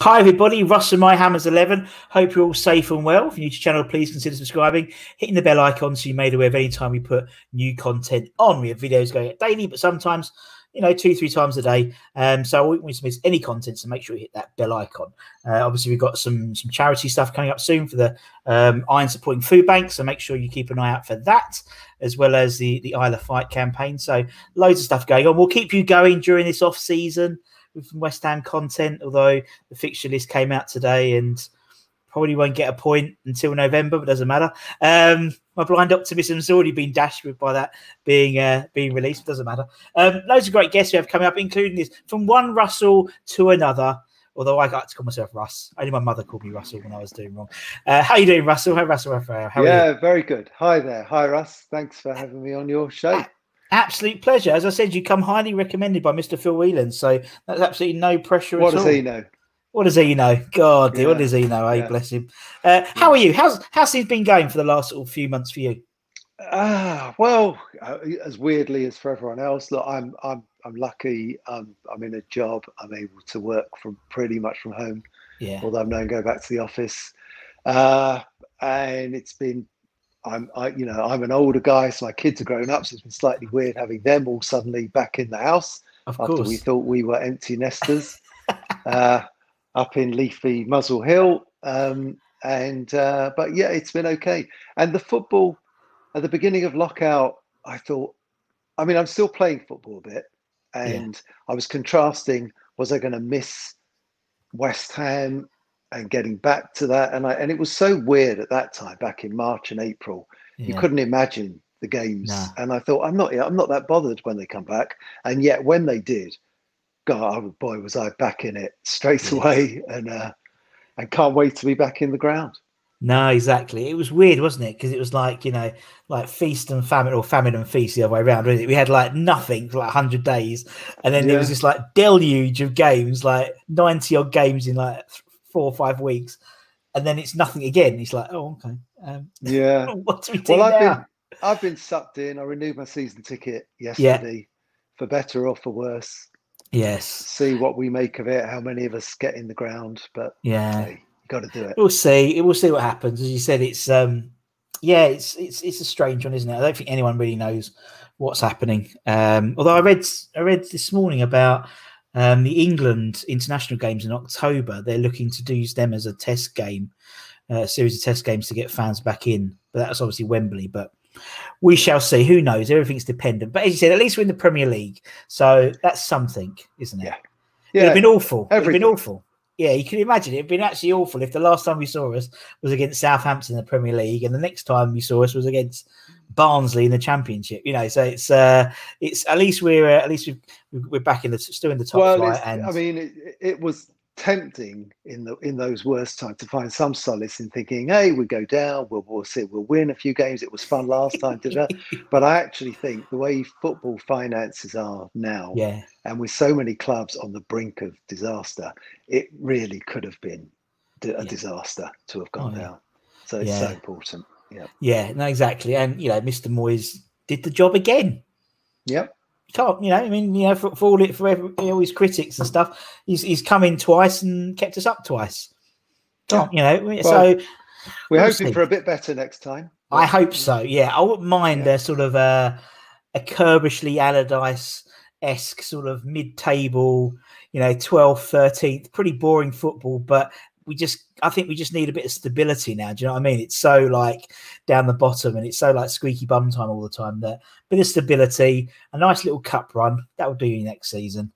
Hi everybody, Russ and My Hammers 11. Hope you're all safe and well. If you're new to the channel, please consider subscribing, hitting the bell icon so you're made aware of any time we put new content on. We have videos going out daily, but sometimes, 2-3 times a day. So I wouldn't want you to miss any content, so make sure you hit that bell icon. Obviously, we've got some charity stuff coming up soon for the Iron Supporting Food Bank, so make sure you keep an eye out for that, as well as the Isle of Fight campaign. So loads of stuff going on. We'll keep you going during this off-season with some West Ham content, although the fixture list came out today and probably won't get a point until November, but doesn't matter. My blind optimism's already been dashed with by that being released. Doesn't matter. Loads of great guests we have coming up, including this from one Russell to another. Although I like to call myself Russ. Only my mother called me Russell when I was doing wrong. How you doing, Russell? Hi, Russell Raphael. How are you? Very good. Hi there. Hi, Russ. Thanks for having me on your show. Absolute pleasure. As I said, you come highly recommended by Mr. Phil Whelan, so that's absolutely no pressure at all. What does he know? What does he know? God, what does he know? Eh? Bless him. How are you? How's things been going for the last few months for you? Well, as weirdly as for everyone else, look, I'm lucky. I'm in a job. I'm able to work from pretty much from home. Yeah. Although I'm now going back to the office, and it's been. I'm an older guy, so my kids are grown up. So it's been slightly weird having them all suddenly back in the house after we thought we were empty nesters up in leafy Muswell Hill. But yeah, it's been okay. And the football at the beginning of lockout, I thought, I'm still playing football a bit, and I was contrasting: was I going to miss West Ham and getting back to that? And it was so weird at that time, back in March and April. You couldn't imagine the games. No. And I thought, I'm not that bothered when they come back. And yet when they did, God, boy, was I back in it straight away, and can't wait to be back in the ground. No, exactly. It was weird, wasn't it? Because it was like, like feast and famine, or famine and feast the other way around, wasn't it? We had like nothing for like 100 days. And then there was this like deluge of games, like 90 odd games in like 4 or 5 weeks. And then it's nothing again. It's like, oh, okay. What do we do now? I've been sucked in. I renewed my season ticket yesterday, for better or for worse. Yes. See what we make of it, how many of us get in the ground. But hey, got to do it. We'll see. We'll see what happens. As you said, it's it's a strange one, isn't it? I don't think anyone really knows what's happening. Although I read this morning about the England international games in October. They're looking to use them as a test game, a series of test games to get fans back in. But that's obviously Wembley. But we shall see. Who knows? Everything's dependent. But as you said, at least we're in the Premier League, so that's something, isn't it? Yeah. It'd been awful. It'd been awful. Yeah, you can imagine it'd been actually awful if the last time we saw us was against Southampton in the Premier League, and the next time we saw us was against Barnsley in the Championship. So it's at least we're back still in the top flight. And it was tempting in those worst times to find some solace in thinking, hey, we go down, we'll see, we'll win a few games. It was fun last time. But I actually think the way football finances are now, and with so many clubs on the brink of disaster, it really could have been a disaster to have gone down. So it's so important. Yeah, no, exactly. And Mr. Moyes did the job again. Yep. Can't, for all his critics and stuff, he's come in twice and kept us up twice. So we're hoping for a bit better next time. I hope so. Yeah, I wouldn't mind a sort of a Kirbishley Allardyce-esque sort of mid-table, 12th, 13th, pretty boring football, but I think we just need a bit of stability now. Do you know what I mean? It's so like down the bottom, and it's so like squeaky bum time all the time. That bit of stability, a nice little cup run, that will do you next season.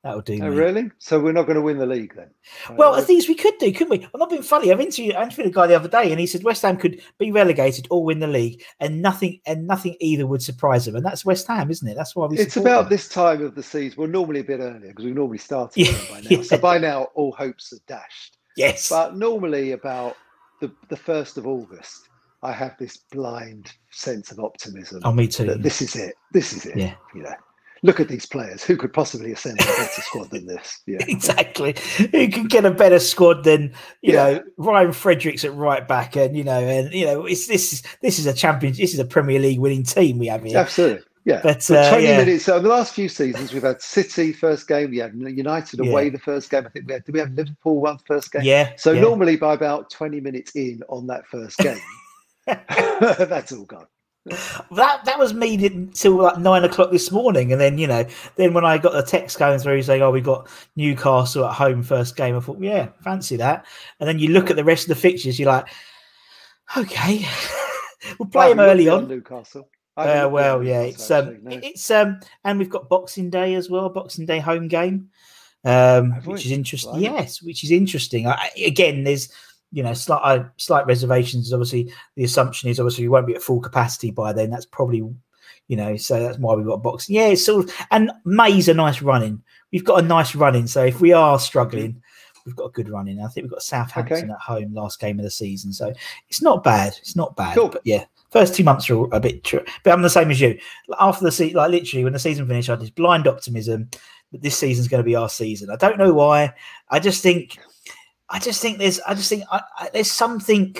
That will do. Oh, really? So we're not going to win the league then? Well, at least we could do, couldn't we? I'm not being funny. I interviewed a guy the other day, and he said West Ham could be relegated or win the league, and nothing either would surprise them. And that's West Ham, isn't it? That's why we. It's about this time of the season. Well, normally a bit earlier because we normally started by now. So by now, all hopes are dashed. Yes. But normally about the 1st of August, I have this blind sense of optimism. Oh, me too. This is it. This is it. Yeah. Look at these players. Who could possibly assemble a better squad than this? Yeah. Exactly. Who could get a better squad than, Ryan Fredericks at right back, and this is a Premier League winning team we have here. Absolutely. Yeah, but 20 minutes. So the last few seasons, we've had City first game, we had United away the first game. I think did we have Liverpool one first game? Yeah. So normally by about 20 minutes in on that first game, that's all gone. That was me until like 9 o'clock this morning, and then then when I got the text going through saying, "Oh, we got Newcastle at home first game," I thought, "Yeah, fancy that." And then you look at the rest of the fixtures, you're like, "Okay, we'll play them early on." Newcastle. It's and we've got Boxing Day as well, Boxing Day home game, which is interesting. Yes, which is interesting. Again, there's slight reservations. Obviously, the assumption is we won't be at full capacity by then. That's probably so that's why we've got boxing. Yeah, it's sort of, and May's a nice run-in. We've got a nice run-in. So if we are struggling, we've got a good run-in. I think we've got Southampton at home last game of the season, so it's not bad. It's not bad. Cool. But yeah. First 2 months are a bit true, but I'm the same as you. After the season, like literally when the season finished, I had this blind optimism that this season's going to be our season. I don't know why. I just think there's something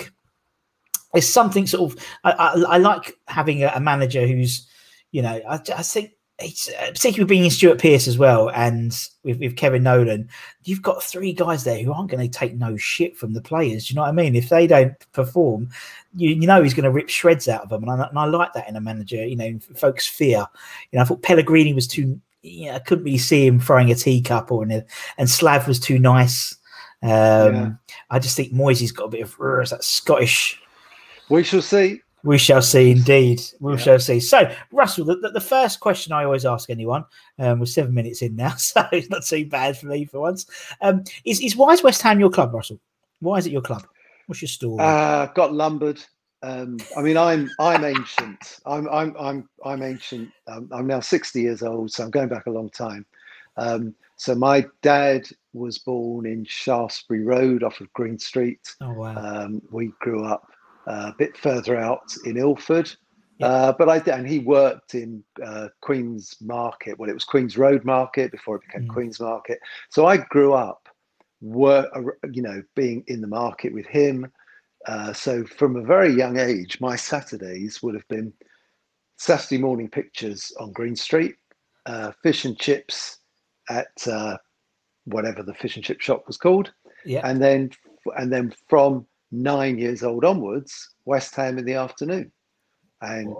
sort of. I like having a manager who's, I think it's particularly being Stuart Pearce as well, and with Kevin Nolan, you've got 3 guys there who aren't going to take no shit from the players. Do you know what I mean? If they don't perform, you know he's going to rip shreds out of them, and I like that in a manager. Folks fear. I thought Pellegrini was too. I couldn't really see him throwing a teacup and Slav was too nice. I just think Moyes got a bit of that Scottish. We shall see. We shall see, indeed. We shall see. So, Russell, the first question I always ask anyone, we're 7 minutes in now, so it's not too bad for me for once. Is why is West Ham your club, Russell? Why is it your club? What's your story? Got lumbered. I'm ancient. I'm ancient. I'm now 60 years old, so I'm going back a long time. So my dad was born in Shaftesbury Road off of Green Street. Oh wow. We grew up a bit further out in Ilford, and he worked in Queen's Market. Well, it was Queen's Road Market before it became Queen's Market. So I grew up, being in the market with him. So from a very young age, my Saturdays would have been Saturday morning pictures on Green Street, fish and chips at whatever the fish and chip shop was called, and then from 9 years old onwards, West Ham in the afternoon, and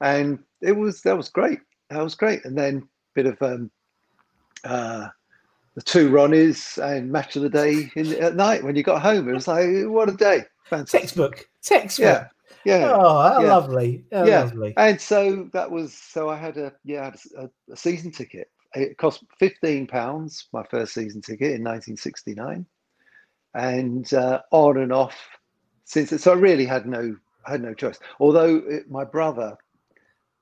and that was great. And then bit of the 2 Ronnies and match of the day at night when you got home. It was like, what a day! Fantastic. Textbook. Yeah. Oh, lovely. Lovely. And so that was. So I had a season ticket. It cost £15, my first season ticket in 1969. And on and off since. So I really had no choice. Although my brother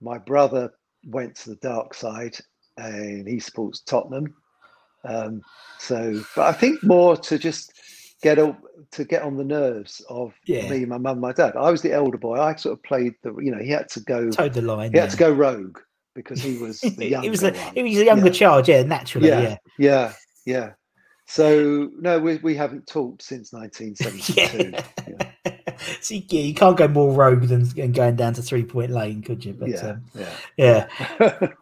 went to the dark side, and he supports Tottenham. But I think more to just get on the nerves of me, my mum, my dad. I was the elder boy. I sort of played he had to go towed the line. He had to go rogue because he was the younger. He was a younger child, naturally. Yeah. So no, we haven't talked since 1972. So you can't go more rogue than going down to 3-point lane, could you? But But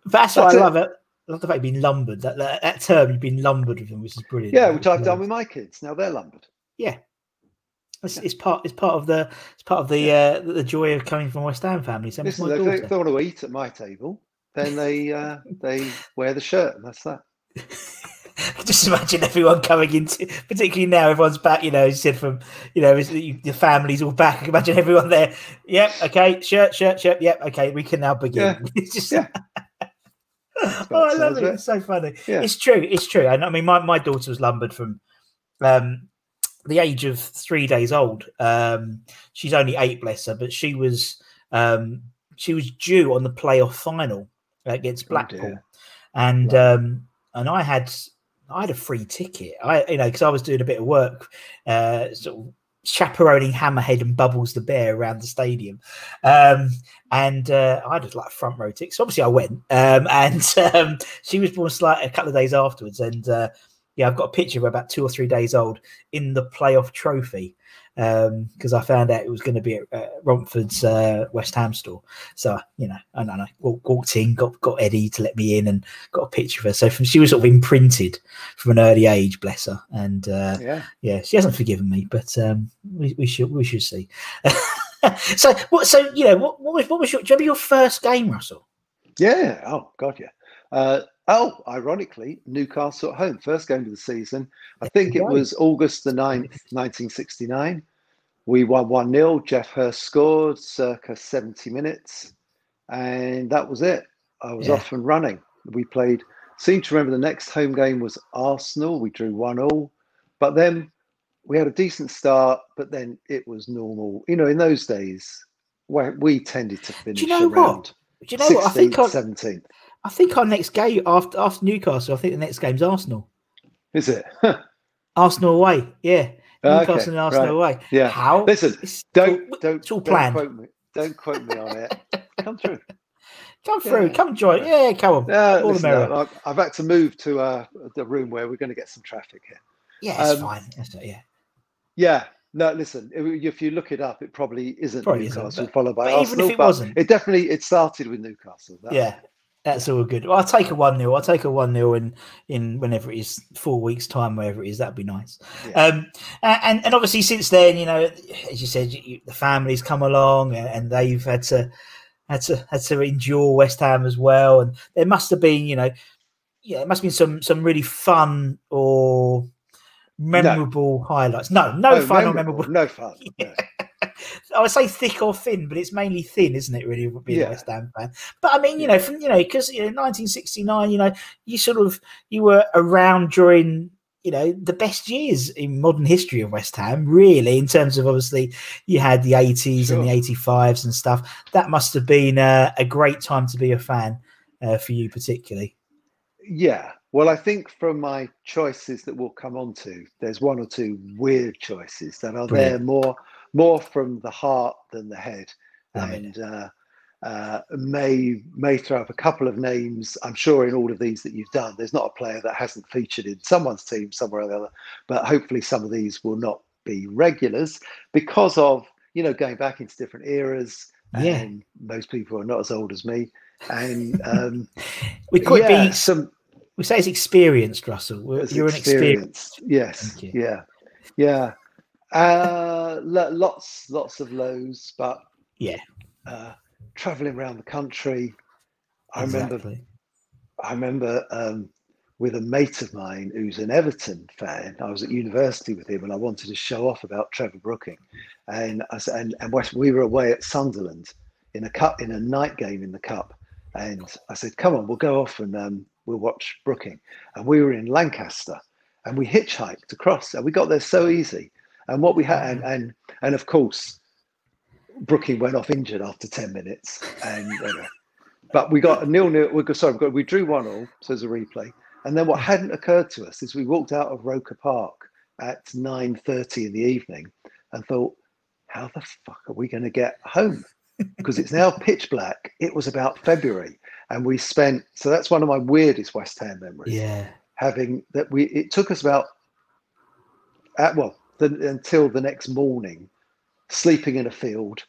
that's what I love. I love the fact you've been lumbered. That term, you've been lumbered with them, which is brilliant. Yeah, which I've done with my kids. Now they're lumbered. Yeah, it's part of the joy of coming from a West Ham family. So listen, if they want to eat at my table, then they wear the shirt, and that's that. Just imagine everyone coming into, particularly now, everyone's back. As you said, from the family's all back. Imagine everyone there. Yep, okay, shirt. Yep, okay, we can now begin. Yeah. It's just. Yeah. I love it. It's so funny. Yeah. It's true. And I mean, my daughter was lumbered from the age of 3 days old. She's only 8, bless her, but she was due on the playoff final against Blackpool, and I had a free ticket. Because I was doing a bit of work, sort of chaperoning Hammerhead and Bubbles the bear around the stadium, and I had like front row tickets. So obviously I went, and she was born a couple of days afterwards, and yeah, I've got a picture of her about 2 or 3 days old in the playoff trophy, because I found out it was going to be at Romford's West Ham store. So, you know, I walked in, got Eddie to let me in, and got a picture of her. So she was sort of imprinted from an early age, bless her. And yeah, she hasn't forgiven me, but we should see. So you know, what was your, do you remember your first game, Russell? Yeah. Oh God, yeah. Ironically, Newcastle at home, first game of the season. I think it was August the 9th, 1969. We won 1-0. Jeff Hurst scored circa 70 minutes. And that was it. I was off and running. We played, seem to remember the next home game was Arsenal. We drew 1-1. But then we had a decent start, but then it was normal. You know, in those days, where we tended to finish around 16th, 17th. I think our next game after Newcastle, I think the next game's Arsenal. Is it? Arsenal away, yeah. Newcastle and Arsenal away. Yeah. How? Listen, don't quote me. Don't quote me on it. Come through. Come through. Yeah. Come join. Yeah, come on. All the merrier. I've had to move to the room where we're going to get some traffic here. Yeah, it's fine. Yeah. Yeah. No, listen. If you look it up, it probably isn't Newcastle followed by Arsenal. Even if it wasn't, it started with Newcastle. That's all good. Well, I'll take a 1-0. I'll take a 1-0 in whenever it is, 4 weeks' time, wherever it is. That'd be nice. Yeah. And obviously since then, you know, as you said, the family's come along and they've had to endure West Ham as well. And there must have been, you know, it must have been some really fun or memorable highlights. No fun or memorable. No fun. No. I would say thick or thin, but it's mainly thin, isn't it? Really, being a West Ham fan. But I mean, you know, because 1969, you know, you were around during, you know, the best years in modern history of West Ham. Really, in terms of, obviously, you had the 80s and the 85s and stuff. That must have been a great time to be a fan for you, particularly. Yeah. Well, I think from my choices that we'll come on to, there's one or two weird choices that are there more from the heart than the head. And may throw up a couple of names. I'm sure in all of these that you've done, there's not a player that hasn't featured in someone's team somewhere or the other. But hopefully some of these will not be regulars because of, you know, going back into different eras. Yeah. And most people are not as old as me. And we could be some. We say it's experienced, Russell. You're an experienced. Yes. Yeah. Lots of lows, but traveling around the country. I remember with a mate of mine who's an Everton fan. I was at university with him, and I wanted to show off about Trevor Brooking, and we were away at Sunderland in a night game in the cup, and I said, "Come on, we'll go off and we'll watch Brooking." And we were in Lancaster, and we hitchhiked across, and we got there so easy. And what we had, and of course, Brooking went off injured after 10 minutes, but we got a 0-0. We drew 1-1, so there's a replay. And then what hadn't occurred to us is we walked out of Roker Park at 9:30 in the evening and thought, how the fuck are we going to get home? Because it's now pitch black. It was about February, and we spent. So that's one of my weirdest West Ham memories. Yeah, it took us about until the next morning, sleeping in a field,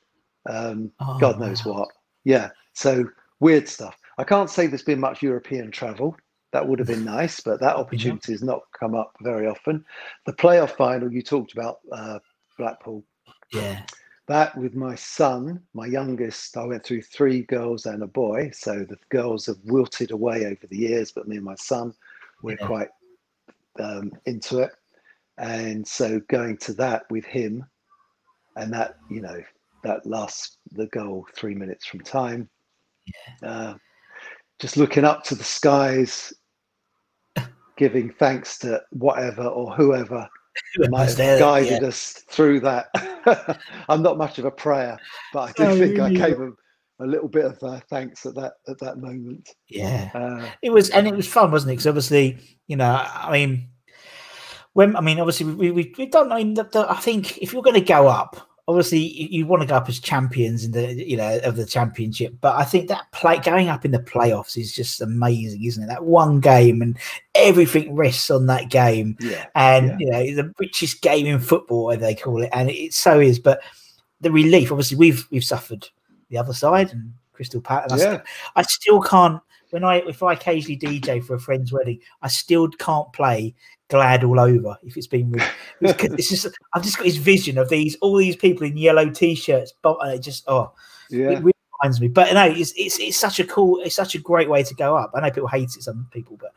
God knows what. Yeah, so weird stuff. I can't say there's been much European travel. That would have been nice, but that opportunity has not come up very often. The playoff final, you talked about Blackpool. Yeah. That with my son, my youngest, I went through 3 girls and a boy. So the girls have wilted away over the years, but me and my son, we're quite into it. And so going to that with him, and that, you know, that the goal 3 minutes from time, just looking up to the skies, giving thanks to whatever or whoever might have guided us through that. I'm not much of a prayer, but I do think I gave him a little bit of thanks at that moment. Yeah, it was fun, wasn't it? Because obviously, you know, I mean, obviously we've done. I think if you're going to go up, obviously you want to go up as champions in the of the championship, but I think that going up in the playoffs is just amazing, isn't it? That one game and everything rests on that game. And the richest game in football, as they call it, and it so is. But the relief, obviously, we've suffered the other side and Crystal Palace. I still can't. If I occasionally DJ for a friend's wedding, I still can't play Glad All Over if it's been it's just I've just got this vision of all these people in yellow t-shirts, but it just it really reminds me. But no, it's such a great way to go up. I know people hate it, some people, but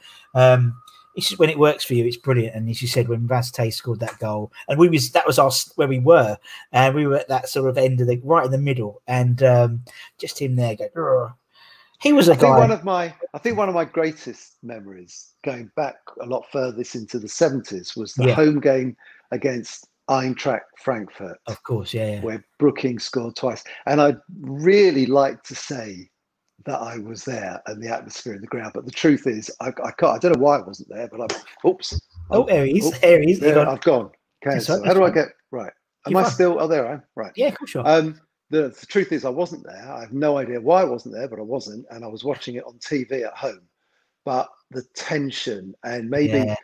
it's just when it works for you, it's brilliant. And as you said, when Vaz scored that goal, and that was where we were, and we were at that sort of end of right in the middle, and just him there going. Urgh. He was a guy. I think one of my greatest memories, going back a lot further into the 70s, was the home game against Eintracht Frankfurt. Of course, where Brookings scored twice. And I'd really like to say that I was there and the atmosphere in the ground, but the truth is, I can't. I don't know why I wasn't there, but there he is. There he is. There, I've gone. Okay, so how do I get right? Am I still? Oh, there I am. Right. Yeah, cool, sure. The truth is I wasn't there. I have no idea why I wasn't there, but I wasn't. And I was watching it on TV at home. But the tension and maybe I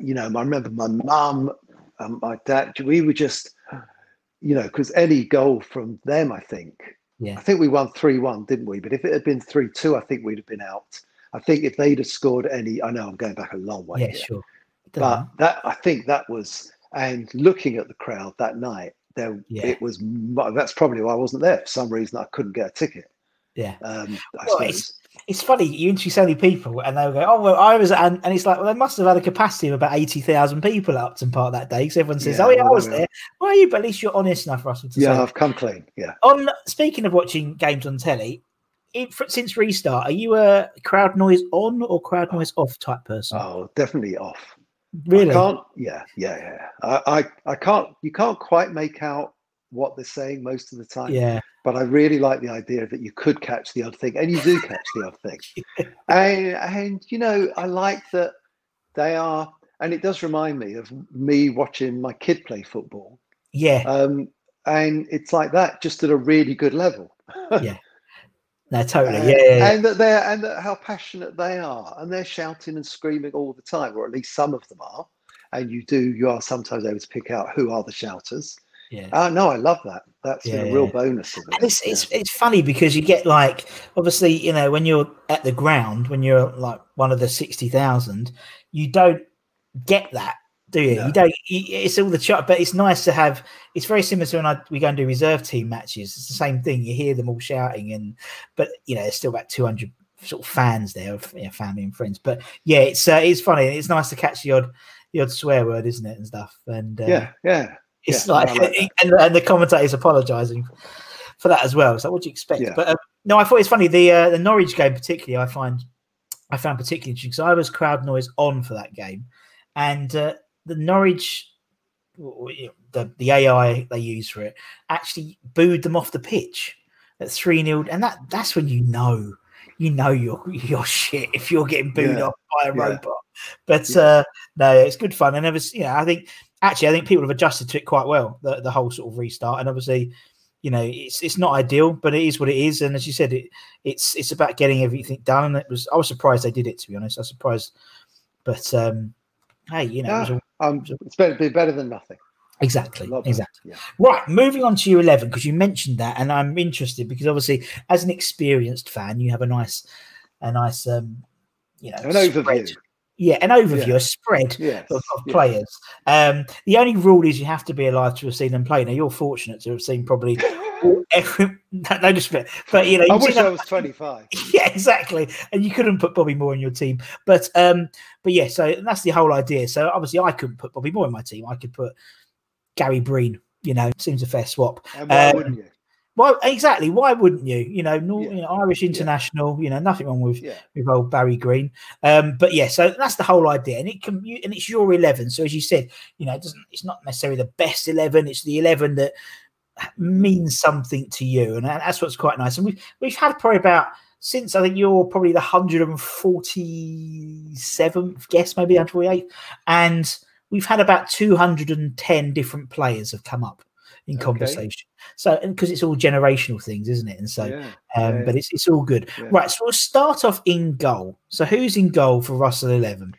remember my mum and my dad, we were just, because any goal from them, I think we won 3-1, didn't we? But if it had been 3-2, I think we'd have been out. I think if they'd have scored any, I know I'm going back a long way. Yeah, sure. But I think that was, and looking at the crowd that night, it was. That's probably why I wasn't there. For some reason, I couldn't get a ticket. It's funny. You interview so many people, and they'll go, "Oh, well, I was," and it's like, well, they must have had a capacity of about 80,000 people at Upton Park that day. Because everyone says, "Oh, yeah, I was there." Well, you, but at least you're honest enough, Russell, to say. I've come clean. Yeah. Speaking of watching games on telly, since restart, are you a crowd noise on or crowd noise off type person? Oh, definitely off. Really? I can't. Yeah. I can't. You can't quite make out what they're saying most of the time. Yeah. But I really like the idea that you could catch the odd thing, and you do catch the odd thing. And I like that they are, and it does remind me of me watching my kid play football. Yeah. And it's like that, just at a really good level. Yeah. No, totally. Yeah. And that how passionate they are, and they're shouting and screaming all the time, or at least some of them are. And you are sometimes able to pick out who are the shouters. Yeah. No, I love that. That's been a real bonus of it. It's funny because you get obviously, when you're at the ground, when you're like one of the 60,000, you don't get that, do you? No. You don't. It's all the chat, but it's nice to have. It's very similar to when we go and do reserve team matches. It's the same thing. You hear them all shouting, but there's still about 200 sort of fans there of family and friends. But it's funny. It's nice to catch the odd swear word, isn't it, and stuff. And it's and the commentators apologising for that as well. So what do you expect? Yeah. But no, I thought it's funny. The Norwich game particularly, I found particularly interesting because I was crowd noise on for that game, and the Norwich, the AI they use for it, actually booed them off the pitch at 3-0, and that's when you know you're shit if you're getting booed off by a robot. But no, it's good fun, and it was I think people have adjusted to it quite well, the whole sort of restart, and obviously it's not ideal, but it is what it is, and as you said, it's about getting everything done. And I was surprised they did it, to be honest. I was surprised, but hey, it's better than nothing. Exactly. Yeah. Right, moving on to your 11, because you mentioned that, and I'm interested because obviously, as an experienced fan, you have a nice an overview. Yeah, an overview, a spread of players. The only rule is you have to be alive to have seen them play. Now, you're fortunate to have seen probably every. No disrespect, but I wish I was 25. Yeah, exactly. And you couldn't put Bobby Moore in your team, but yeah. So that's the whole idea. So obviously, I couldn't put Bobby Moore in my team. I could put Gary Breen. Seems a fair swap. And why wouldn't you? Well, exactly. Why wouldn't you? Irish international. Nothing wrong with old Barry Green. But yeah, so that's the whole idea, and it's your 11. So as you said, it's not necessarily the best 11. It's the 11 that means something to you, and that's what's quite nice. And we've had probably about since I think you're probably the 147th guest, maybe 148th, and we've had about 210 different players have come up in conversation. So, and because it's all generational things, isn't it? And so, but it's all good. Yeah. Right. So we'll start off in goal. So who's in goal for Russell 11?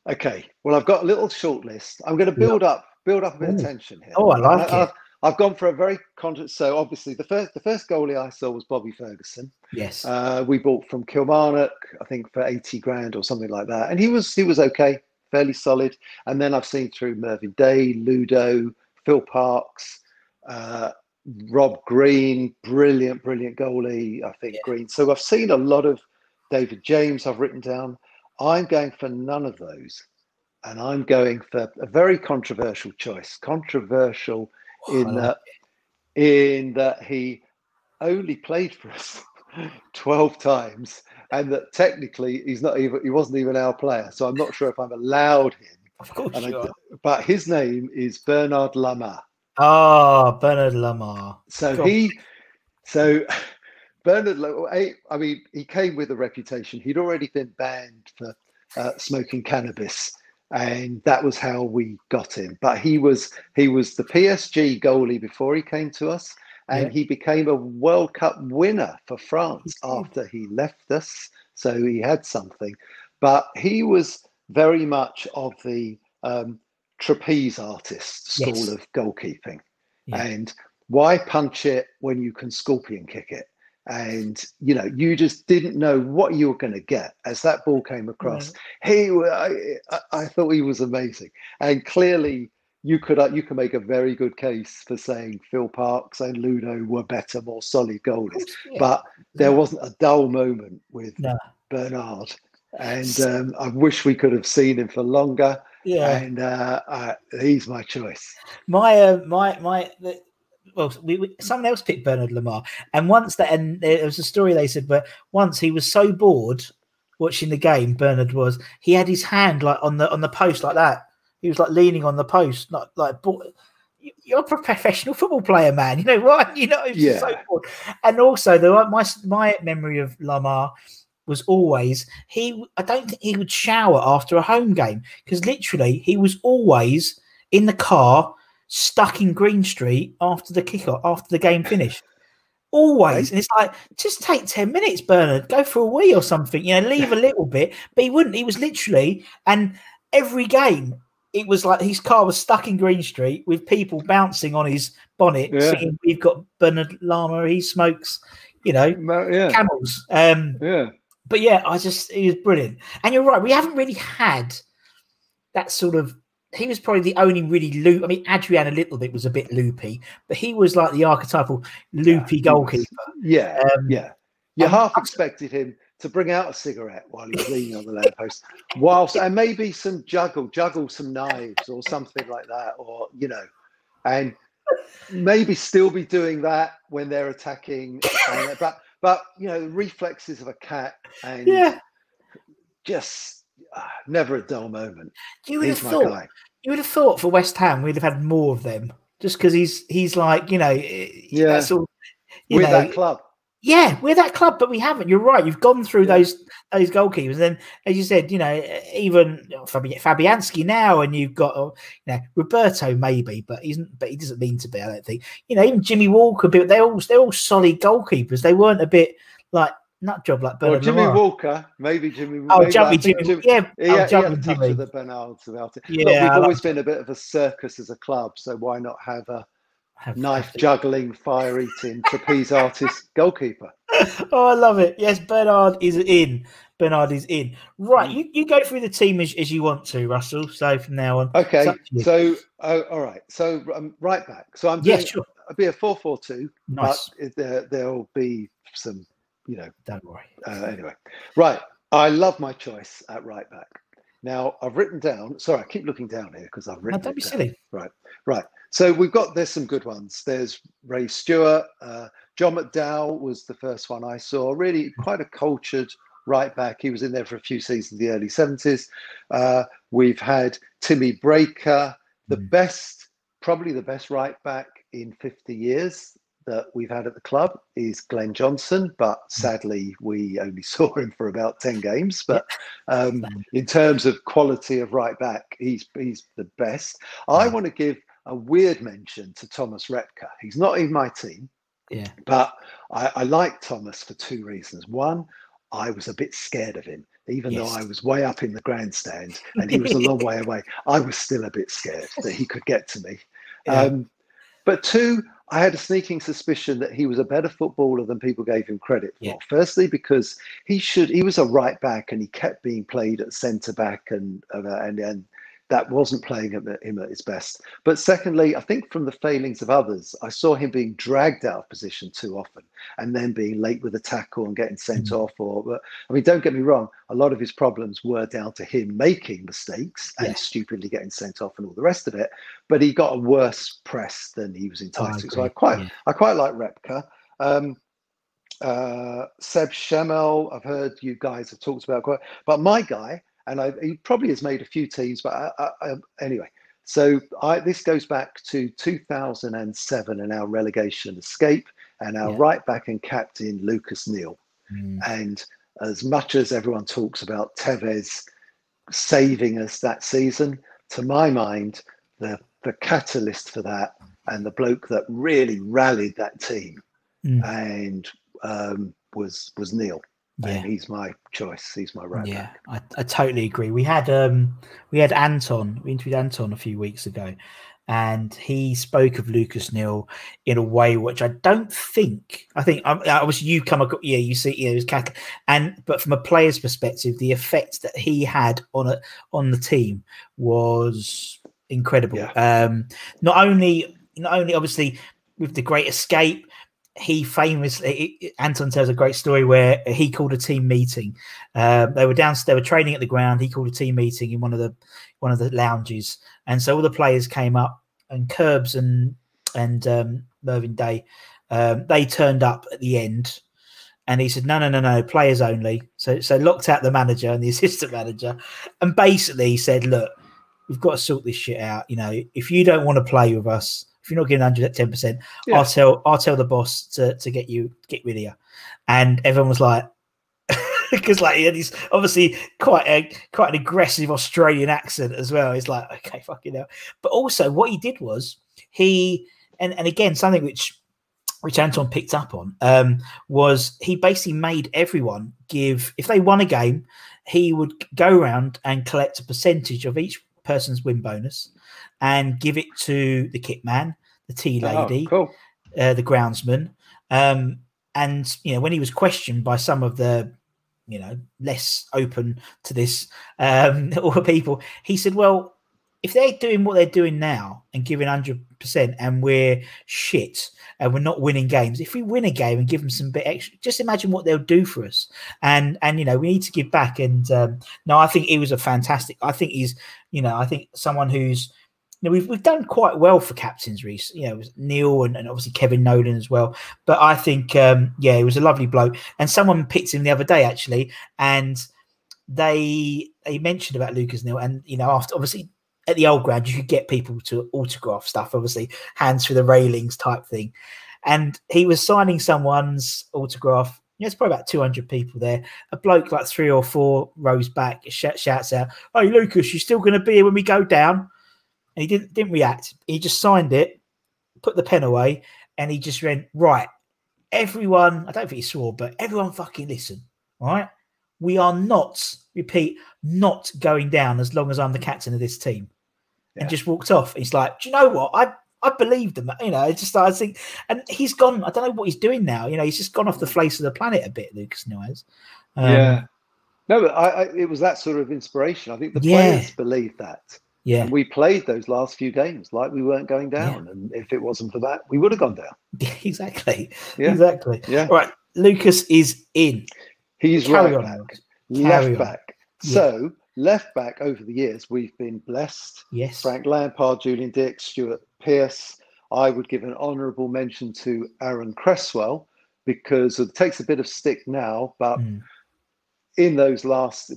Okay. Well, I've got a little short list. I'm going to build up a bit of tension here. Oh, I like it. I've gone for a very conscious. So obviously, the first goalie I saw was Bobby Ferguson. Yes. We bought from Kilmarnock, I think, for 80 grand or something like that, and he was okay, fairly solid. And then I've seen through Mervyn Day, Ludo, Phil Parks, Rob Green, brilliant goalie. I think Green. So I've seen a lot of David James. I've written down. I'm going for none of those, and I'm going for a very controversial choice. Controversial in that he only played for us 12 times, and that technically he wasn't even our player. So I'm not sure if I'm allowed him. Of course you are. But his name is Bernard Lamar. Oh, Bernard Lamar. Bernard, I mean, he came with a reputation. He'd already been banned for smoking cannabis, and that was how we got him. But he was the PSG goalie before he came to us, and he became a World Cup winner for France after he left us. So he had something, but he was very much of the trapeze artist school of goalkeeping. And why punch it when you can scorpion kick it? And you just didn't know what you were going to get as that ball came across. I thought he was amazing, and clearly you could make a very good case for saying Phil Parks and Ludo were better, more solid goalies. But there wasn't a dull moment with Bernard, and I wish we could have seen him for longer. And he's my choice. Well, someone else picked Bernard Lamar, and there was a story they said, but once he was so bored watching the game, he had his hand like on the post like that. He was like leaning on the post, not like. You're a professional football player, man. You know what? So bored. And also, my memory of Lamar was always I don't think he would shower after a home game, because literally he was always in the car, stuck in Green Street after the kickoff, after the game finished. Always. And it's like, just take 10 minutes, Bernard, go for a wee or something, leave a little bit. But he wouldn't. He was literally, and every game, it was like his car was stuck in Green Street with people bouncing on his bonnet, singing, "We've got Bernard Lamar, he smokes, camels." But he was brilliant. And you're right, we haven't really had that sort of. He was probably the only really loop. I mean, Adrian a little bit was a bit loopy, but he was like the archetypal loopy goalkeeper. You half expected him to bring out a cigarette while he was leaning on the lamppost, and maybe juggle some knives or something like that, or and maybe still be doing that when they're attacking. But the reflexes of a cat, and just. Never a dull moment. You would have thought for West Ham we'd have had more of them, just because he's like that's all. We're that club. Yeah, we're that club, but we haven't. You're right. You've gone through those goalkeepers, and then, as you said, even Fabianski now, and you've got Roberto maybe, but he doesn't mean to be. I don't think. Even Jimmy Walker, but they're all solid goalkeepers. They weren't a bit like. Nut job like Bernard Jimmy Lamar. Walker, maybe Jimmy. Oh, Jimmy. Yeah, he had a touch of the Bernards about it. Look, we've always been a bit of a circus as a club, so why not have a knife juggling, fire eating, trapeze artist goalkeeper? Oh, I love it. Yes, Bernard is in. Right, you go through the team as you want to, Russell. So from now on, okay. So all right. So right back. So I'm doing. Sure. It'll be a 4-4-2. Nice. But there'll be some. Don't worry. Anyway, right. I love my choice at right back. Now I've written down. Sorry, I keep looking down here because I've written. No, don't be silly. Right. So there's some good ones. There's Ray Stewart. John McDowell was the first one I saw. Really quite a cultured right back. He was in there for a few seasons in the early 70s. We've had Timmy Breaker, probably the best right back in 50 years. That we've had at the club is Glenn Johnson, but sadly we only saw him for about 10 games. But in terms of quality of right back, he's the best. I want to give a weird mention to Thomas Repka. He's not in my team, but I like Thomas for two reasons. One, I was a bit scared of him, even though I was way up in the grandstand and he was a long way away. I was still a bit scared that he could get to me. But two, I had a sneaking suspicion that he was a better footballer than people gave him credit for. Firstly, because he was a right back and he kept being played at centre back and that wasn't playing him at his best. But secondly, I think from the failings of others, I saw him being dragged out of position too often and then being late with a tackle and getting sent off. I mean, don't get me wrong, a lot of his problems were down to him making mistakes and stupidly getting sent off and all the rest of it. But he got a worse press than he was entitled to. So I quite like Repka. Seb Schemmel, I've heard you guys have talked about quite, but my guy, and he probably has made a few teams, but anyway. So this goes back to 2007 and our relegation escape, and our right back and captain Lucas Neal. And as much as everyone talks about Tevez saving us that season, to my mind, the catalyst for that and the bloke that really rallied that team and was Neal. And he's my choice. He's my right back. I totally agree. We had Anton. We interviewed Anton a few weeks ago, and he spoke of Lucas Neal in a way which I don't think. I think obviously you come across. Yeah, you see, it was Cat, but from a player's perspective, the effect that he had on the team was incredible. Not only obviously with the Great Escape. He famously, Anton tells a great story where he called a team meeting. They were training at the ground. He called a team meeting in one of the lounges, and so all the players came up, and Curbs and Mervyn Day, they turned up at the end, and he said, no, players only. So locked out the manager and the assistant manager, and basically said, look, we've got to sort this shit out. You know, if you don't want to play with us, if you're not getting 110%, I'll tell the boss to get rid of you. And everyone was like, because like he had this obviously quite an aggressive Australian accent as well. He's like, okay, fucking hell. But also what he did was and again something which Anton picked up on was he basically made everyone give, if they won a game, he would go around and collect a percentage of each person's win bonus and give it to the kit man, the tea lady, the groundsman. And, you know, when he was questioned by some of the, you know, less open to this or people, he said, well, if they're doing what they're doing now and giving 100% and we're shit and we're not winning games, if we win a game and give them some bit extra, just imagine what they'll do for us. And you know, we need to give back. And no, I think he was a fantastic. I think he's, you know, I think someone who's, you know, we've done quite well for captains recently. You know, it was Neil and obviously Kevin Nolan as well. But I think, he was a lovely bloke. And someone picked him the other day actually, and they mentioned about Lucas Neal, and you know, after obviously. At the old ground, you could get people to autograph stuff, obviously hands through the railings type thing. And he was signing someone's autograph. You know, it's probably about 200 people there. A bloke like 3 or 4 rows back shouts out, "Hey, Lucas, you still going to be here when we go down?" And he didn't react. He just signed it, put the pen away, and he just went, "Right, everyone," I don't think he swore, but everyone fucking listen, all right? We are not, repeat, not going down as long as I'm the captain of this team. And just walked off. He's like, do you know what? I believed him. You know, I think, and he's gone. I don't know what he's doing now. You know, he's just gone off the face of the planet a bit, Lucas Neal. No, but it was that sort of inspiration. I think the players believed that. Yeah. And we played those last few games like we weren't going down. Yeah. And if it wasn't for that, we would have gone down. Exactly. Yeah. Exactly. Yeah. All right. Lucas is in. He's right back. Left back. So left back over the years, we've been blessed. Yes. Frank Lampard, Julian Dix, Stuart Pearce. I would give an honourable mention to Aaron Cresswell because it takes a bit of stick now, but in those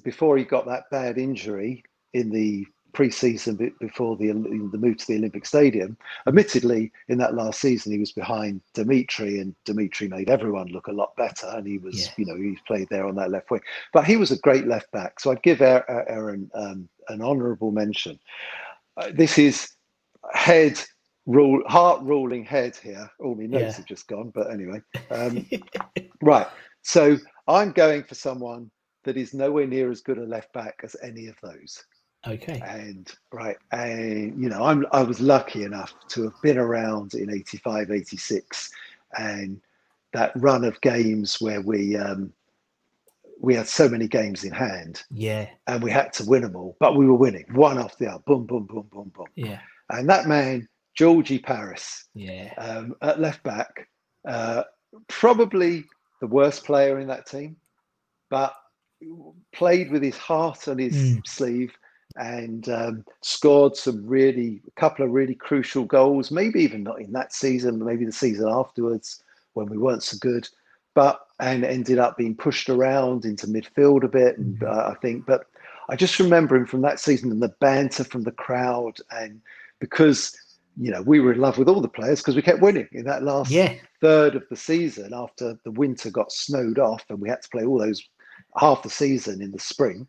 before he got that bad injury in the pre-season before the move to the Olympic Stadium, admittedly in that last season he was behind Dimitri, and Dimitri made everyone look a lot better, and he was he played there on that left wing, but he was a great left back. So I'd give Aaron an honourable mention. This is head heart ruling head here. All my notes have just gone, but anyway. Right. So I'm going for someone that is nowhere near as good a left back as any of those. Okay. And you know, I was lucky enough to have been around in 85, 86, and that run of games where we had so many games in hand. Yeah. And we had to win them all, but we were winning one after the other. Boom, boom, boom, boom, boom. Yeah. And that man, Georgie Paris, at left back, probably the worst player in that team, but played with his heart on his sleeve and scored a couple of really crucial goals, maybe even not in that season, maybe the season afterwards when we weren't so good, and ended up being pushed around into midfield a bit. And I think, but I just remember him from that season and the banter from the crowd. And because, you know, we were in love with all the players because we kept winning in that last third of the season after the winter got snowed off and we had to play all those half the season in the spring.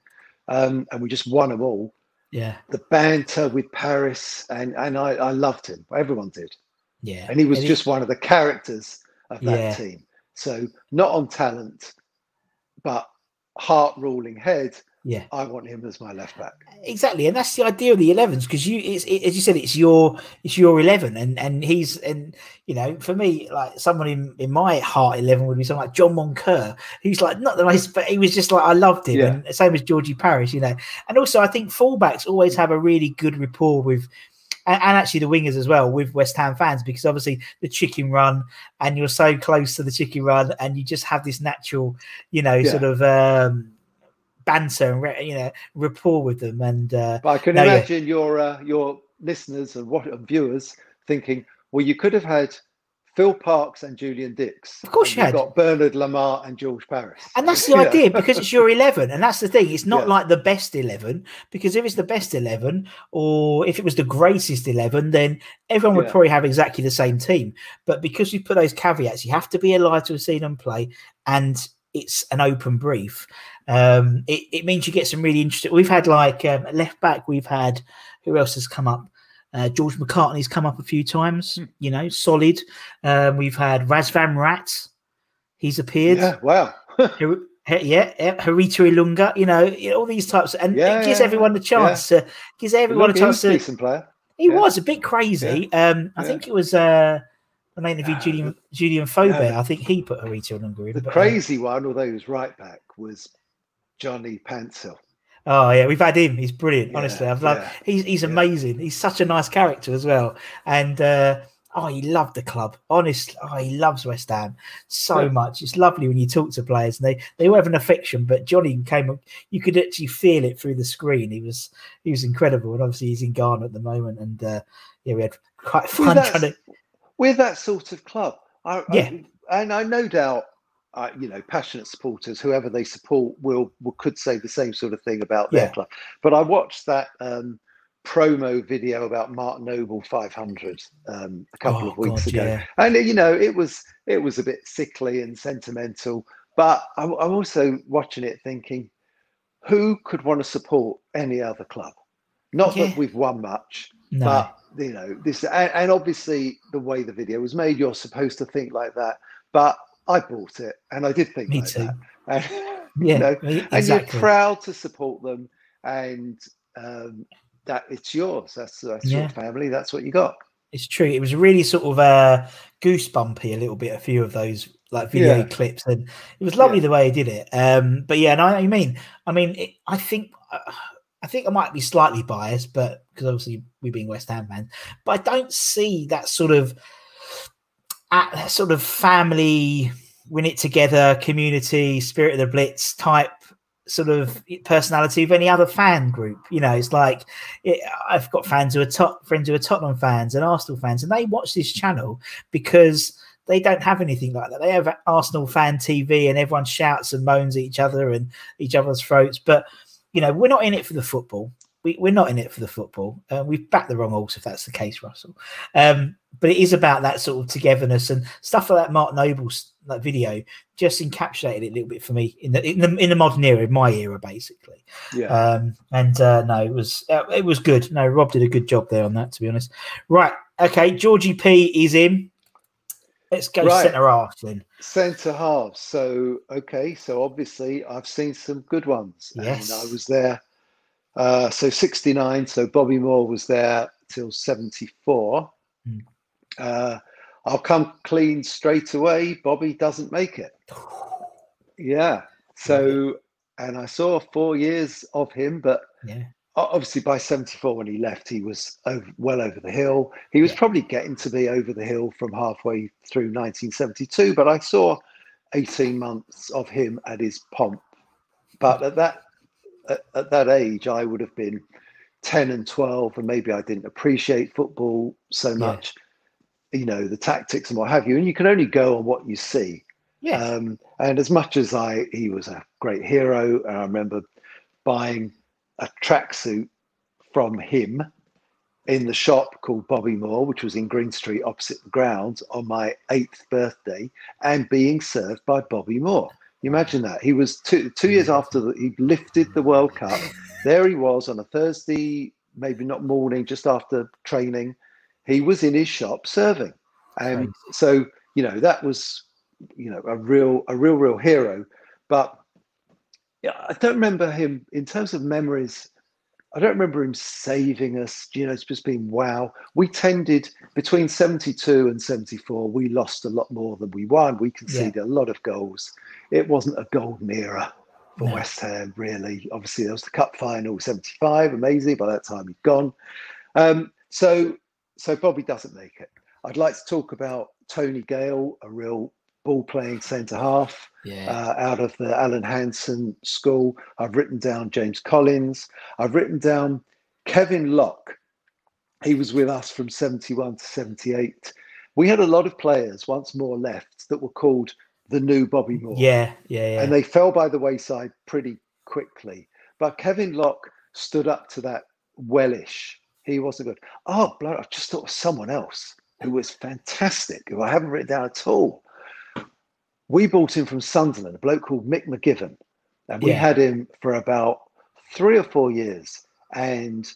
And we just won them all. Yeah. The banter with Paris, and I loved him. Everyone did. Yeah. And he was just one of the characters of that team. So not on talent, but heart ruling head. Yeah, I want him as my left back. Exactly, and that's the idea of the 11s, because as you said, it's your 11, and he's, and you know, for me, like someone in my heart 11 would be someone like John Moncur, who's like not the most, but he was just like, I loved him, and same as Georgie Paris, you know. And also, I think fullbacks always have a really good rapport with. And actually the wingers as well with West Ham fans, because obviously the chicken run, and you're so close to the chicken run, and you just have this natural, you know, sort of banter and you know, rapport with them. And but I can imagine your listeners and viewers thinking, well, you could have had Phil Parks and Julian Dix. Of course, you had got Bernard Lamar and George Paris. And that's the idea, because it's your 11. And that's the thing. It's not like the best 11, because if it's the best 11, or if it was the greatest 11, then everyone would probably have exactly the same team. But because you put those caveats, you have to be alive to have seen them play, and it's an open brief. It means you get some really interesting. We've had like left back. We've had, who else has come up? George McCartney's come up a few times, you know, solid. We've had Razvan Rat. He's appeared. Yeah, wow. Harita Ilunga, you know, all these types. And it gives everyone the chance to, gives everyone a chance to. He's a decent player. He was a bit crazy. I think it was, when I interviewed Julian Faubert, I think he put Harita Ilunga in. The crazy one, although he was right back, was Johnny Pantsill. Oh yeah, we've had him. He's brilliant. Honestly, I've loved. He's amazing. He's such a nice character as well. And he loved the club. Honestly, he loves West Ham so much. It's lovely when you talk to players, and they all have an affection. But Johnny came up. You could actually feel it through the screen. He was incredible. And obviously he's in Ghana at the moment. And we had quite fun with that sort of club. And I no doubt. You know, passionate supporters, whoever they support, could say the same sort of thing about their club. But I watched that promo video about Mark Noble 500 a couple of weeks ago, and you know, it was a bit sickly and sentimental. But I'm also watching it thinking, who could want to support any other club? Not that we've won much, but you know, this, and obviously the way the video was made, you're supposed to think like that, but I bought it, and I did think like that. And, you know, and you're proud to support them, and that it's yours. That's your family. That's what you got. It's true. It was really sort of goosebumpy a little bit. A few of those like video clips, and it was lovely the way he did it. But yeah, and I mean, I think I might be slightly biased, but because obviously we being West Ham fans, but I don't see that sort of family, win it together, community, spirit of the blitz type sort of personality of any other fan group. You know, it's like I've got friends who are Tottenham fans and Arsenal fans, and they watch this channel because they don't have anything like that. They have Arsenal fan TV, and everyone shouts and moans at each other and each other's throats. But you know, we're not in it for the football. We're not in it for the football. We've backed the wrong horse if that's the case, Russell. But it is about that sort of togetherness and stuff like that. Mark Noble's that video just encapsulated it a little bit for me in the modern era, my era, basically. Yeah. No, it was good. No, Rob did a good job there on that, to be honest. Right, Okay, Georgie P is in. Let's go centre half then. Centre half. So, okay. So obviously I've seen some good ones. Yes. And I was there. So 69. So Bobby Moore was there till 74. I'll come clean straight away. Bobby doesn't make it. Yeah. So, and I saw 4 years of him, but obviously by 74 when he left, he was well over the hill. He was probably getting to be over the hill from halfway through 1972, but I saw 18 months of him at his pomp. But at that age, I would have been 10 and 12, and maybe I didn't appreciate football so much, you know, the tactics and what have you. And you can only go on what you see. Yeah. And as much as he was a great hero, and I remember buying a tracksuit from him in the shop called Bobby Moore, which was in Green Street opposite the grounds, on my 8th birthday, and being served by Bobby Moore. You imagine that. He was two years after he lifted the World Cup. There he was on a Thursday, maybe not morning, just after training. He was in his shop serving. And so, you know, that was, you know, a real hero. But yeah, I don't remember him in terms of memories. I don't remember him saving us. You know, it's just been wow. We tended between 72 and 74. We lost a lot more than we won. We conceded a lot of goals. It wasn't a golden era for West Ham, really. Obviously, there was the cup final 75, amazing. By that time, he'd gone. So Bobby doesn't make it. I'd like to talk about Tony Gale, a real ball-playing centre-half out of the Alan Hansen school. I've written down James Collins. I've written down Kevin Locke. He was with us from 71 to 78. We had a lot of players, once more left, that were called the new Bobby Moore. Yeah. And they fell by the wayside pretty quickly. But Kevin Locke stood up to that wellish. He wasn't good. Oh, blood, I just thought of someone else who was fantastic, who I haven't written down at all. We bought him from Sunderland, a bloke called Mick McGivern. And we had him for about 3 or 4 years. And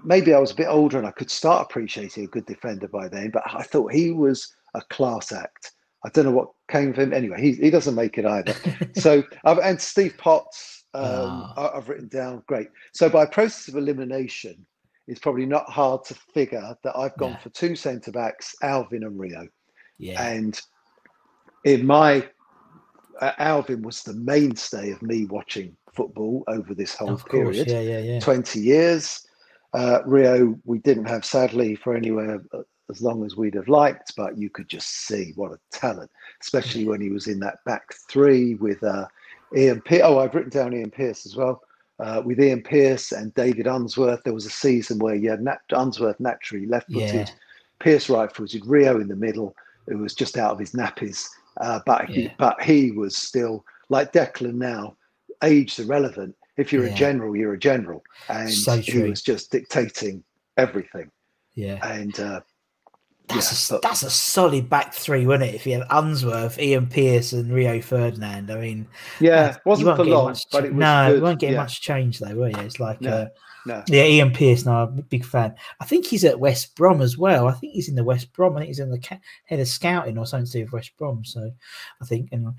maybe I was a bit older and I could start appreciating a good defender by then, but I thought he was a class act. I don't know what came of him. Anyway, he doesn't make it either. So, and Steve Potts, I've written down, great. So by process of elimination, it's probably not hard to figure that I've gone for 2 centre-backs, Alvin and Rio. Yeah. And in my, Alvin was the mainstay of me watching football over this whole period. 20 years. Rio, we didn't have, sadly, for anywhere as long as we'd have liked, but you could just see what a talent, especially when he was in that back three with Ian Pearce. Oh, I've written down Ian Pearce as well. With Ian Pearce and David Unsworth, there was a season where you had Unsworth naturally left-footed, Pearce right-footed, Rio in the middle, who was just out of his nappies. But he was still, like Declan now, age irrelevant. If you're a general, you're a general. And he was just dictating everything. Yeah. And that's a solid back three, wasn't it? If you had Unsworth, Ian Pearce and Rio Ferdinand. I mean, wasn't for long, but it was good. You won't get much change though, will you? It's like Ian Pearce. No, I'm a big fan. I think he's at West Brom as well. I think he's in the West Brom. I think he's in the head of scouting or something to do with West Brom. So I think anyway.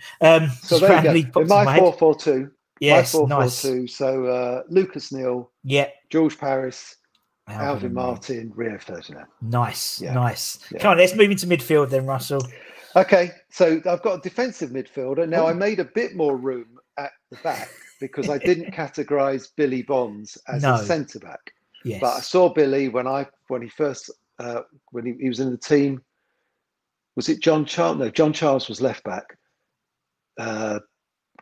So there you go. In my 4-4-2. Yes, 4-4-2. So Lucas Neal, George Paris, Alvin Martin, Rio Ferdinand. Nice. Come on, let's move into midfield then, Russell. Okay, so I've got a defensive midfielder. Now, I made a bit more room at the back because I didn't categorise Billy Bonds as a centre-back. Yes. But I saw Billy when he was in the team. Was it John Charles? No, John Charles was left-back.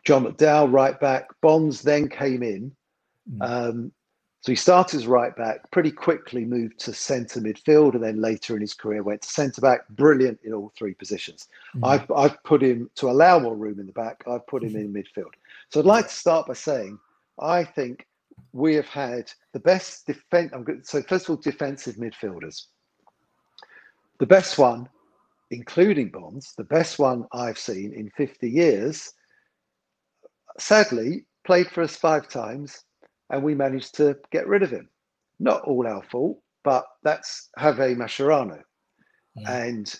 John McDowell, right-back. Bonds then came in. So he started as right-back, pretty quickly moved to centre midfield, and then later in his career went to centre-back. Brilliant in all 3 positions. I've put him, to allow more room in the back, I've put him in midfield. So I'd like to start by saying, I think we have had the best defense. So first of all, defensive midfielders. The best one, including Bonds, the best one I've seen in 50 years, sadly, played for us 5 times, and we managed to get rid of him. Not all our fault. but that's Javier Mascherano. And,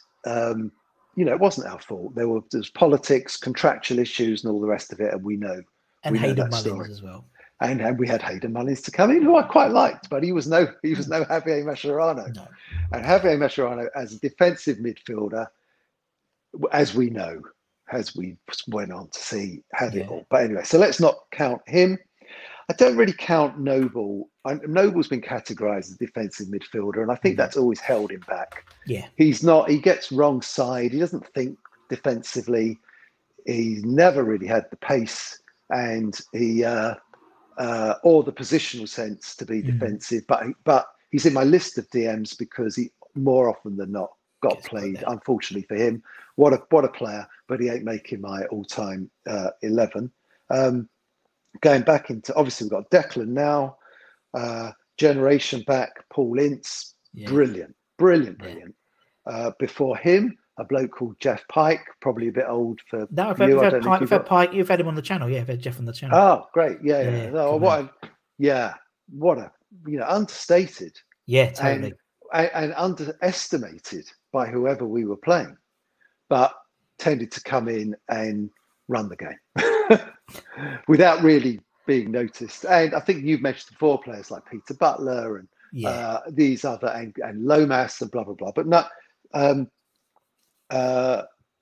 it wasn't our fault. There was politics, contractual issues, and all the rest of it. And we know Hayden that Mullins story as well. And we had Hayden Mullins to come in, who I quite liked, but he was no Javier Mascherano. No. And Javier Mascherano, as a defensive midfielder, as we know, as we went on to see, had it all. But anyway, so let's not count him. I don't really count Noble. Noble's been categorised as a defensive midfielder, and I think that's always held him back. Yeah, he's not. He gets wrong side. He doesn't think defensively. He's never really had the pace and he or the positional sense to be defensive. But he's in my list of DMs because he more often than not got played. Unfortunately for him, what a player! But he ain't making my all-time 11. Going back into, obviously we've got Declan now, generation back, Paul Ince, brilliant. Before him, a bloke called Jeff Pike, probably a bit old for you. We've had Pike. You've had him on the channel, We've had Jeff on the channel. Oh, great, yeah. No, what a understated, totally, and underestimated by whoever we were playing, but tended to come in and run the game without really being noticed. And I think you've mentioned 4 players like Peter Butler and these other and Lomas and blah blah blah. But not,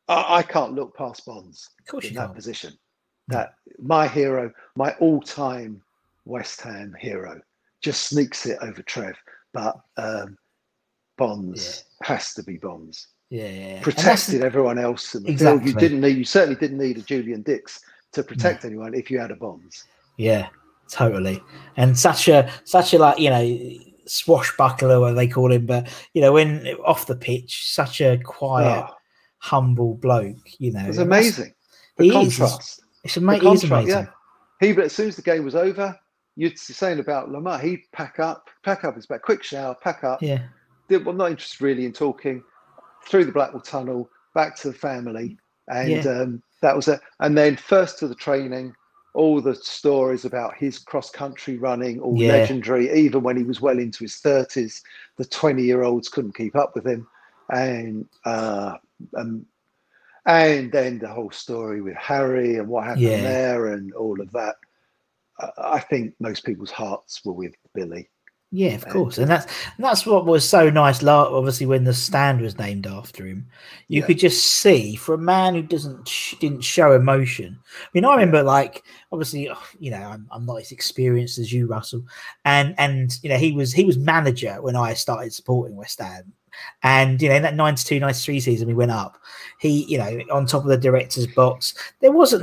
I can't look past Bonds in that position. That my hero, my all-time West Ham hero, just sneaks it over Trev. But Bonds has to be Bonds. Protected everyone else in the field. You certainly didn't need a Julian Dix to protect anyone if you had a Bonds. Yeah, totally. And such a swashbuckler, what they call him, but when off the pitch, such a quiet, humble bloke. It's amazing. The contrast. It's amazing. Yeah. But as soon as the game was over, you're saying about Lamar, he'd pack up his bag, quick shower, pack up. Yeah. Not interested really in talking. Through the Blackwall Tunnel, back to the family, and that was it. And then first to the training, all the stories about his cross-country running, all legendary. Even when he was well into his 30s, the 20-year-olds couldn't keep up with him, and then the whole story with Harry and what happened there, and all of that. I think most people's hearts were with Billy. Yeah, of course, and that's what was so nice. Obviously, when the stand was named after him, you could just see, for a man who didn't show emotion. I mean, I remember, obviously, I'm not as experienced as you, Russell, and he was manager when I started supporting West Ham, and in that 92-93 season we went up. He, on top of the director's box, there wasn't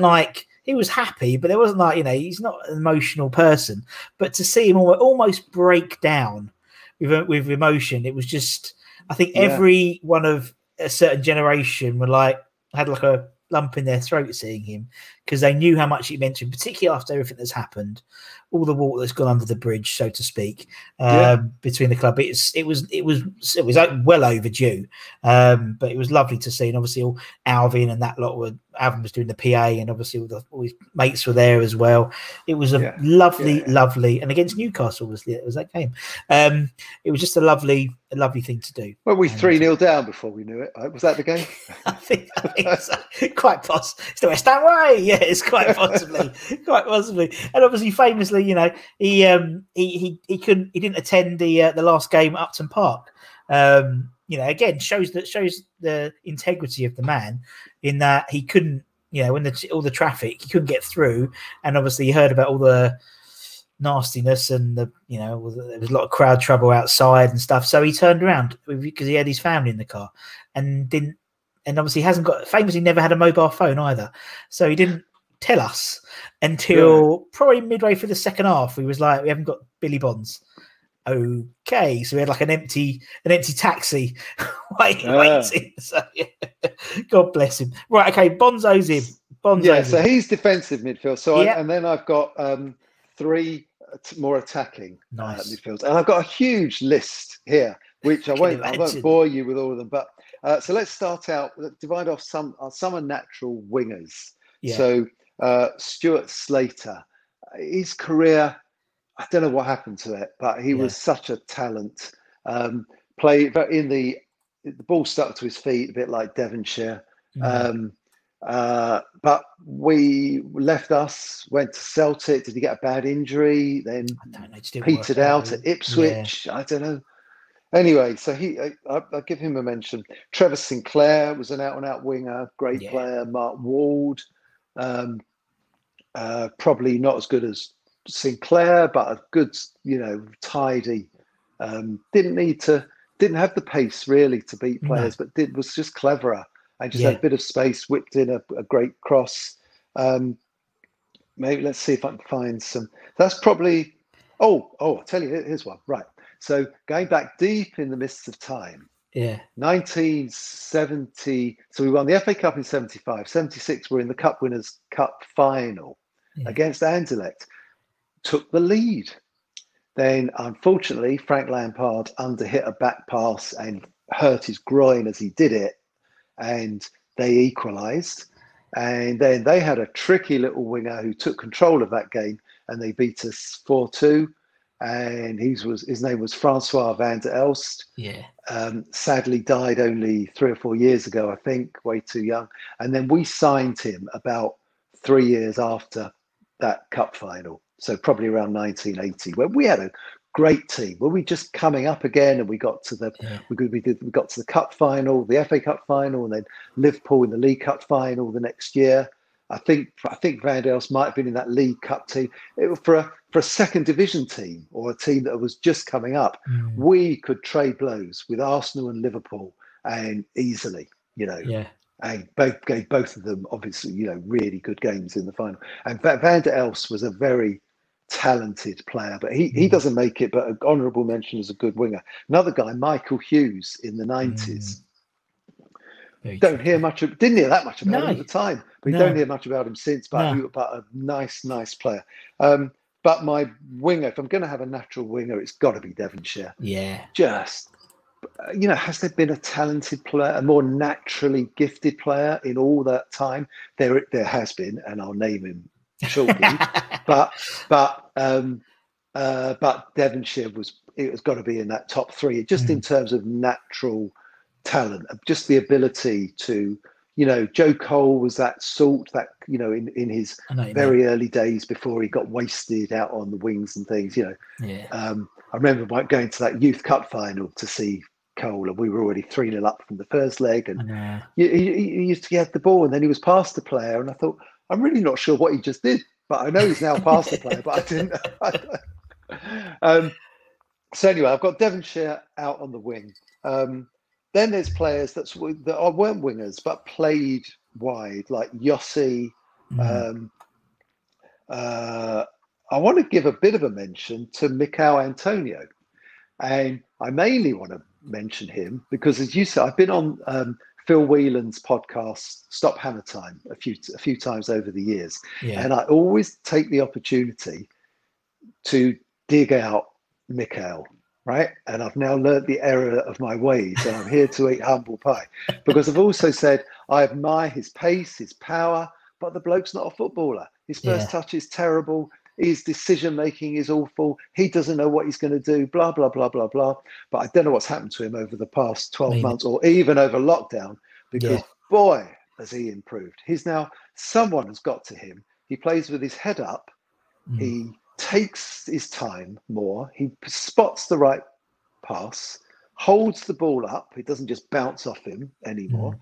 he was happy, but there wasn't he's not an emotional person. But to see him almost break down with emotion, it was just, I think every one of a certain generation had a lump in their throat seeing him, because they knew how much it meant to him, particularly after everything that's happened, all the water that's gone under the bridge, so to speak, between the club. It was well overdue, but it was lovely to see. And obviously, all Alvin and that lot Alvin was doing the PA, and obviously all his mates were there as well. It was a lovely, and against Newcastle, obviously, it was that game. It was just a lovely thing to do. Well, we 3-0 down before we knew it. Was that the game? I think so. Quite possibly. It's the West Ham way. Yeah, it's quite possibly. And obviously, famously, he didn't attend the last game at Upton Park. Again, shows the integrity of the man, in that he couldn't, when all the traffic, he couldn't get through, and obviously he heard about all the nastiness and there was a lot of crowd trouble outside and stuff. So he turned around because he had his family in the car, and obviously famously never had a mobile phone either. So he didn't tell us until probably midway through the second half. We was like, we haven't got Billy Bonds. Okay, so we had an empty taxi waiting. So God bless him. Right, okay, Bonzo's in. So he's defensive midfield. So and then I've got 3 more attacking midfields, and I've got a huge list here, which I won't bore you with all of them. But so let's start out. Divide off some are natural wingers. So Stuart Slater, his career, I don't know what happened to it, but he was such a talent. Play in the ball stuck to his feet, a bit like Devonshire. But we left us, went to Celtic. Did he get a bad injury? Then petered out at Ipswich. Yeah. I don't know. Anyway, so I'll give him a mention. Trevor Sinclair was an out-and-out winger, great player. Mark Ward, probably not as good as Sinclair, but a good, tidy. Didn't have the pace really to beat players, but was just cleverer and just had a bit of space, whipped in a great cross. Maybe let's see if I can find some. That's probably. I'll tell you, here's one. Right. So going back deep in the mists of time. 1970. So we won the FA Cup in 75. 76, we're in the Cup Winners' Cup final against Anderlecht. Took the lead. Then, unfortunately, Frank Lampard underhit a back pass and hurt his groin as he did it, and they equalised. And then they had a tricky little winger who took control of that game, and they beat us 4-2. And his name was Francois van der Elst. Sadly died only 3 or 4 years ago, I think, way too young. And then we signed him about 3 years after that cup final. So probably around 1980, where we had a great team. Were we just coming up again, and we got to the we got to the cup final, the FA Cup final, and then Liverpool in the League Cup final the next year. I think Van der Elst might have been in that League Cup team. It was for a second division team or a team that was just coming up. We could trade blows with Arsenal and Liverpool, and easily, and gave both of them obviously, really good games in the final. And Van der Elst was a very talented player, but he doesn't make it, but an honourable mention as a good winger. Another guy, Michael Hughes, in the 90s. Didn't hear that much about him at the time, but you don't hear much about him since. But a nice player. But my winger, if I'm going to have a natural winger, it's got to be Devonshire. Just, has there been a talented player, a more naturally gifted player in all that time? There has been, and I'll name him shortly. but Devonshire has got to be in that top 3, just in terms of natural talent, just the ability to, Joe Cole was that sort that, in his very early days before he got wasted out on the wings and things, I remember going to that Youth Cup final to see Cole, and we were already 3-0 up from the first leg, and he used to get the ball, and then he was past the player, and I thought, I'm really not sure what he just did, but I know he's now past the player, but I didn't. So anyway, I've got Devonshire out on the wing. Then there's players that weren't wingers but played wide, like Yossi. I want to give a bit of a mention to Mikel Antonio, and I mainly want to mention him because, as you said, I've been on Phil Whelan's podcast, Stop Hammer Time, a few times over the years, and I always take the opportunity to dig out Mikel. Right. And I've now learnt the error of my ways, and I'm here to eat humble pie, because I've also said I admire his pace, his power, but the bloke's not a footballer. His first touch is terrible. His decision making is awful. He doesn't know what he's going to do, blah, blah, blah, blah, blah. But I don't know what's happened to him over the past 12 months or even over lockdown, because boy, has he improved. Someone has got to him. He plays with his head up. He takes his time more. He spots the right pass, holds the ball up. It doesn't just bounce off him anymore.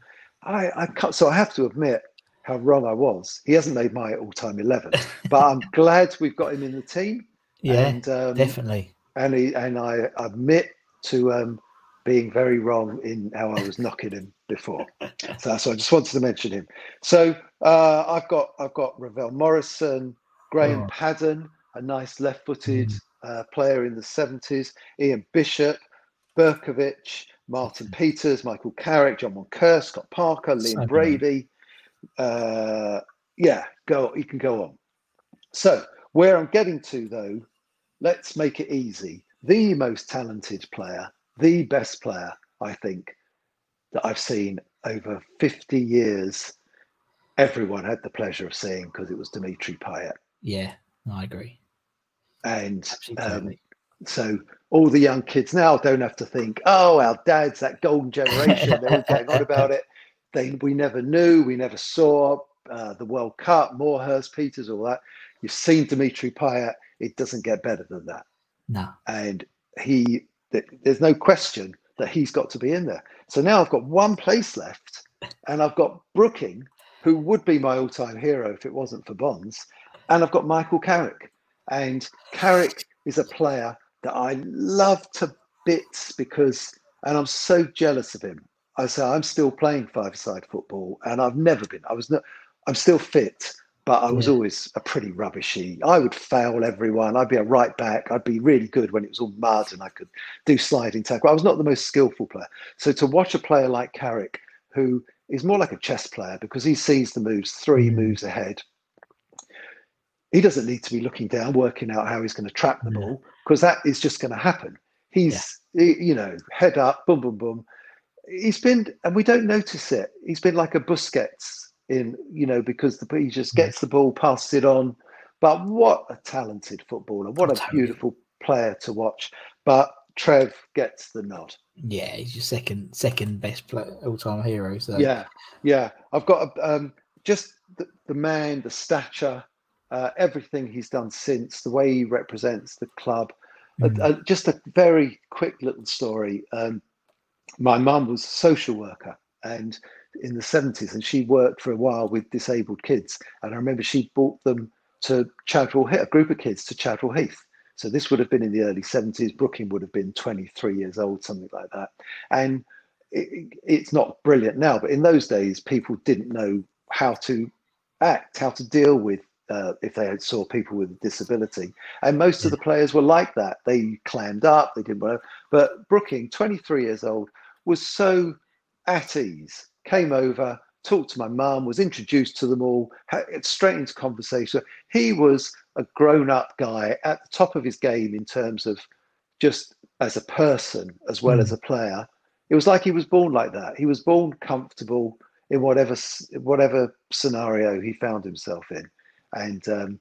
So I have to admit how wrong I was. He hasn't made my all-time 11, but I'm glad we've got him in the team. Definitely. And I admit to being very wrong in how I was knocking him before. So I just wanted to mention him. So I've got Ravel Morrison, Graham Padden, a nice left-footed player in the 70s, Ian Bishop, Berkovic, Martin Peters, Michael Carrick, John Moncur, Scott Parker, Liam Brady. You can go on. So where I'm getting to, though, let's make it easy. The most talented player, the best player, I think, that I've seen over 50 years, everyone had the pleasure of seeing, because it was Dimitri Payet. Yeah, I agree. And So all the young kids now don't have to think, oh, our dad's that golden generation. They're all getting on about it. We never knew, we never saw the World Cup, Moorhurst, Peters, all that. You've seen Dimitri Payet. It doesn't get better than that. No. And there's no question that he's got to be in there. So now I've got one place left, and I've got Brooking, who would be my all-time hero if it wasn't for Bonds, and I've got Michael Carrick. And Carrick is a player that I love to bits and I'm so jealous of him. I say I'm still playing five-a-side football, and I've never been. I'm still fit, but I was always a pretty rubbishy. I would fail everyone. I'd be a right back. I'd be really good when it was all mud and I could do sliding tackle. I was not the most skillful player. So to watch a player like Carrick, who is more like a chess player because he sees the moves 3 moves ahead. He doesn't need to be looking down, working out how he's going to trap the ball, because that is just going to happen. He's, head up, boom, boom, boom. He's been, and we don't notice it. He's been like a Busquets because he just gets the ball, passes it on. But what a talented footballer. What a beautiful player to watch. But Trev gets the nod. Yeah, he's your second best all-time hero. So yeah. I've got just the man, the stature, everything he's done since, the way he represents the club. Just a very quick little story. My mum was a social worker, and in the 70s, and she worked for a while with disabled kids. And I remember she brought them to Chadwell Heath, a group of kids to Chadwell Heath. So this would have been in the early 70s. Brooking would have been 23 years old, something like that. And it's not brilliant now, but in those days, people didn't know how to act, how to deal with if they saw people with a disability. And most of the players were like that. They clammed up, they did whatever. But Brooking, 23 years old, was so at ease, came over, talked to my mum, was introduced to them all, straight into conversation. He was a grown-up guy at the top of his game in terms of just as a person as well as a player. It was like he was born like that. He was born comfortable in whatever scenario he found himself in. And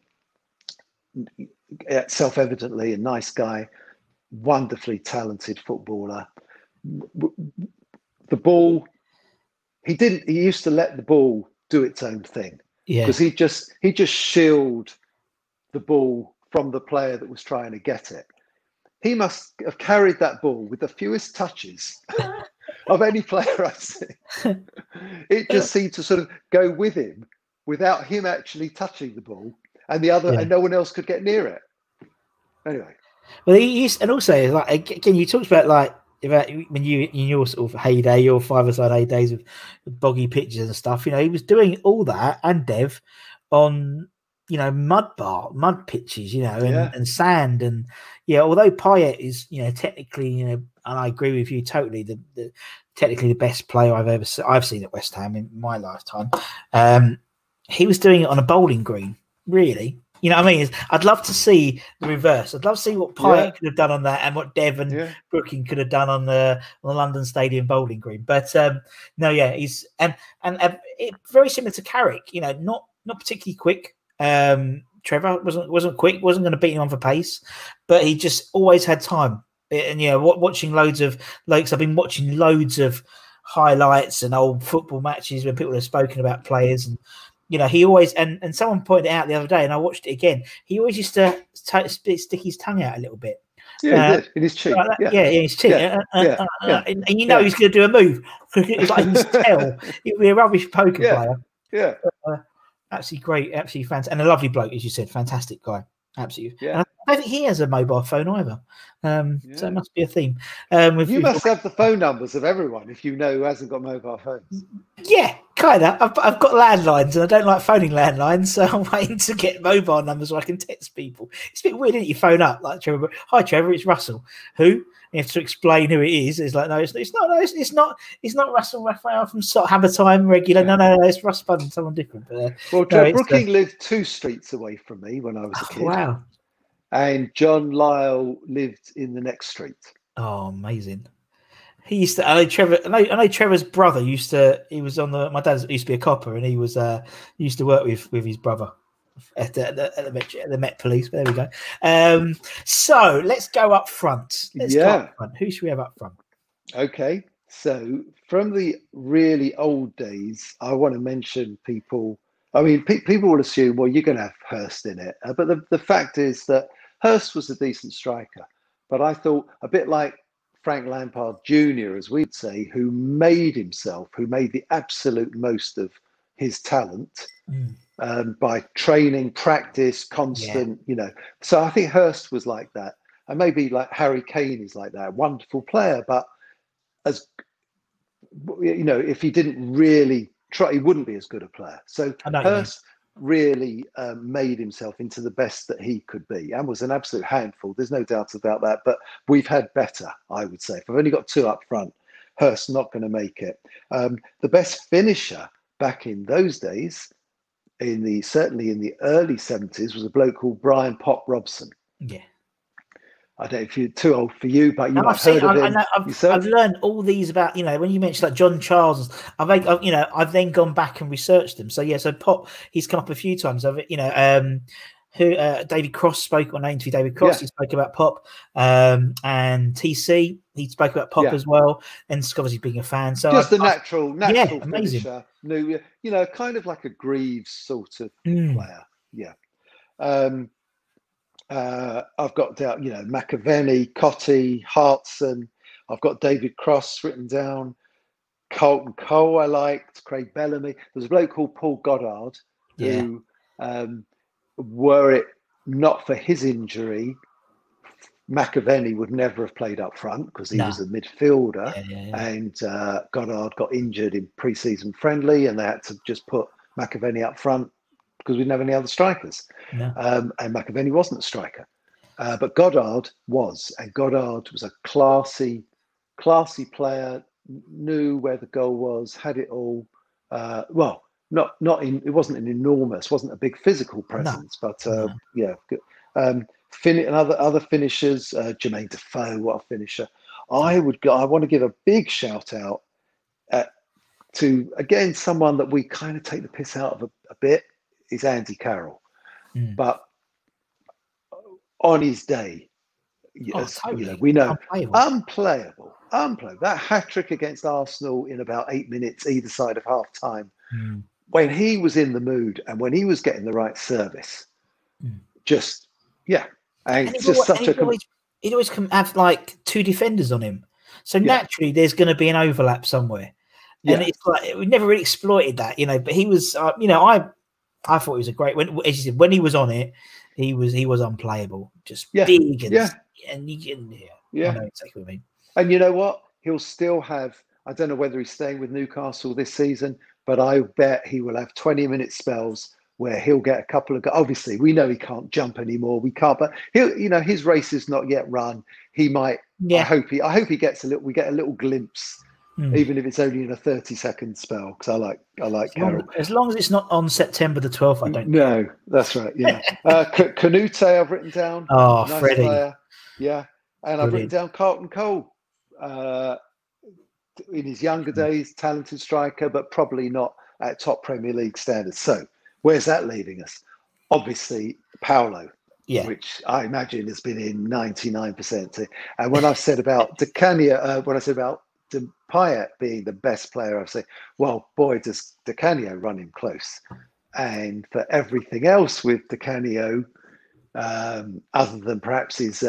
self-evidently a nice guy, wonderfully talented footballer. The ball, he used to let the ball do its own thing, because he just shielded the ball from the player that was trying to get it. He must have carried that ball with the fewest touches of any player I've seen. It just seemed to sort of go with him without him actually touching the ball, and and no one else could get near it. Anyway, well, he used, and also like again, you talked about when you in your sort of heyday, your five-a-side heydays with boggy pitches and stuff. He was doing all that and Dev on mud pitches, and sand, and although Payet is technically and I agree with you totally, the technically the best player I've seen at West Ham in my lifetime. He was doing it on a bowling green, really. You know what I mean? I'd love to see the reverse. I'd love to see what Payet could have done on that, and what Dev and Brooking could have done on the London Stadium bowling green. But he's and very similar to Carrick. Not particularly quick. Trevor wasn't quick. Wasn't going to beat him on for pace, but he just always had time. And watching loads of I've been watching loads of highlights and old football matches when people have spoken about players, and he always, and someone pointed out the other day, and I watched it again, he always used to stick his tongue out a little bit. Yeah, he did, in his cheek. In his cheek. And he's going to do a move. It's like you can tell he'd be a rubbish poker player. Yeah. Absolutely great, absolutely fantastic, and a lovely bloke, as you said, fantastic guy. Absolutely. Yeah. I don't think he has a mobile phone either. So it must be a theme. You must have the phone numbers of everyone if you know who hasn't got mobile phones. Yeah, kind of. I've got landlines, and I don't like phoning landlines, so I'm waiting to get mobile numbers so I can text people. It's a bit weird, isn't it? You phone up like Trevor. Hi, Trevor. It's Russell. Who? You have to explain who it is. It's like, no, it's not. No, it's not. It's not Russell Raphael from Hammer Time regular. No, it's Russ Budden, someone different. But, Brooking lived 2 streets away from me when I was a kid. Wow. And John Lyle lived in the next street. Oh, amazing! He used to. I know Trevor. I know Trevor's brother used to. He was on the. My dad used to be a copper, and he was. Used to work with his brother. at the Met Police. There we go. So let's go up front. Who should we have up front? Okay, so from the really old days, I want to mention people. I mean, people will assume, well, you're going to have Hurst in it, but the fact is that Hurst was a decent striker. But I thought, a bit like Frank Lampard Jr., as we'd say, who made the absolute most of his talent by training, practice, constant, So I think Hurst was like that. And maybe like Harry Kane is like that, wonderful player, but as if he didn't really try, he wouldn't be as good a player. So Hurst really made himself into the best that he could be and was an absolute handful. There's no doubt about that. But we've had better, I would say. If I've only got two up front, Hurst's not going to make it. The best finisher back in those days, certainly in the early 70s, was a bloke called Brian Pop Robson. Yeah. I don't know if you're too old for you, but I've heard of him. I've learned all these about, when you mentioned like John Charles, I've then gone back and researched them. So yeah, so Pop, he's come up a few times. David Cross spoke on an interview. David Cross, he spoke about Pop, and TC, he spoke about Pop as well, and obviously being a fan. So just a natural finisher, kind of like a Greaves sort of player. Yeah. I've got down, McAvenny, Cottee, Hartson. I've got David Cross written down. Carlton Cole, I liked. Craig Bellamy. There's a bloke called Paul Goddard who, were it not for his injury, McAvenny would never have played up front because he was a midfielder, and Goddard got injured in pre-season friendly, and they had to just put McAvenny up front because we didn't have any other strikers. And McAvenny wasn't a striker. But Goddard was, and Goddard was a classy player, knew where the goal was, had it all. It wasn't a big physical presence, but good. Other finishers, Jermaine Defoe, what a finisher. I want to give a big shout out to, again, someone that we kind of take the piss out of a bit, is Andy Carroll. But on his day, we know, unplayable. That hat-trick against Arsenal in about 8 minutes either side of half-time, when he was in the mood and when he was getting the right service, and it's just such a... He'd always have like two defenders on him. So naturally there's going to be an overlap somewhere. And it's like, we never really exploited that, but he was, I thought he was a great, as you said, when he was on it, he was unplayable, just big and I know exactly what I mean. And you know what? He'll still have, I don't know whether he's staying with Newcastle this season, but I bet he will have 20-minute spells where he'll get a couple of, obviously we know he can't jump anymore, we can't, but he'll, his race is not yet run. He might, I hope he gets we get a little glimpse, even if it's only in a 30-second spell, because I like Carroll. As long as it's not on September the 12th, I don't. No, that's right. Yeah, Canute I've written down. Oh, nice Freddie. Player. Yeah, and I've written down Carlton Cole. In his younger days, talented striker, but probably not at top Premier League standards. So where's that leaving us? Obviously, Paolo. Which I imagine has been in 99%. And when I've said about Di Canio, when I said about Payet being the best player, I've said, well, boy, does Di Canio run him close. And for everything else with Di Canio, other than perhaps his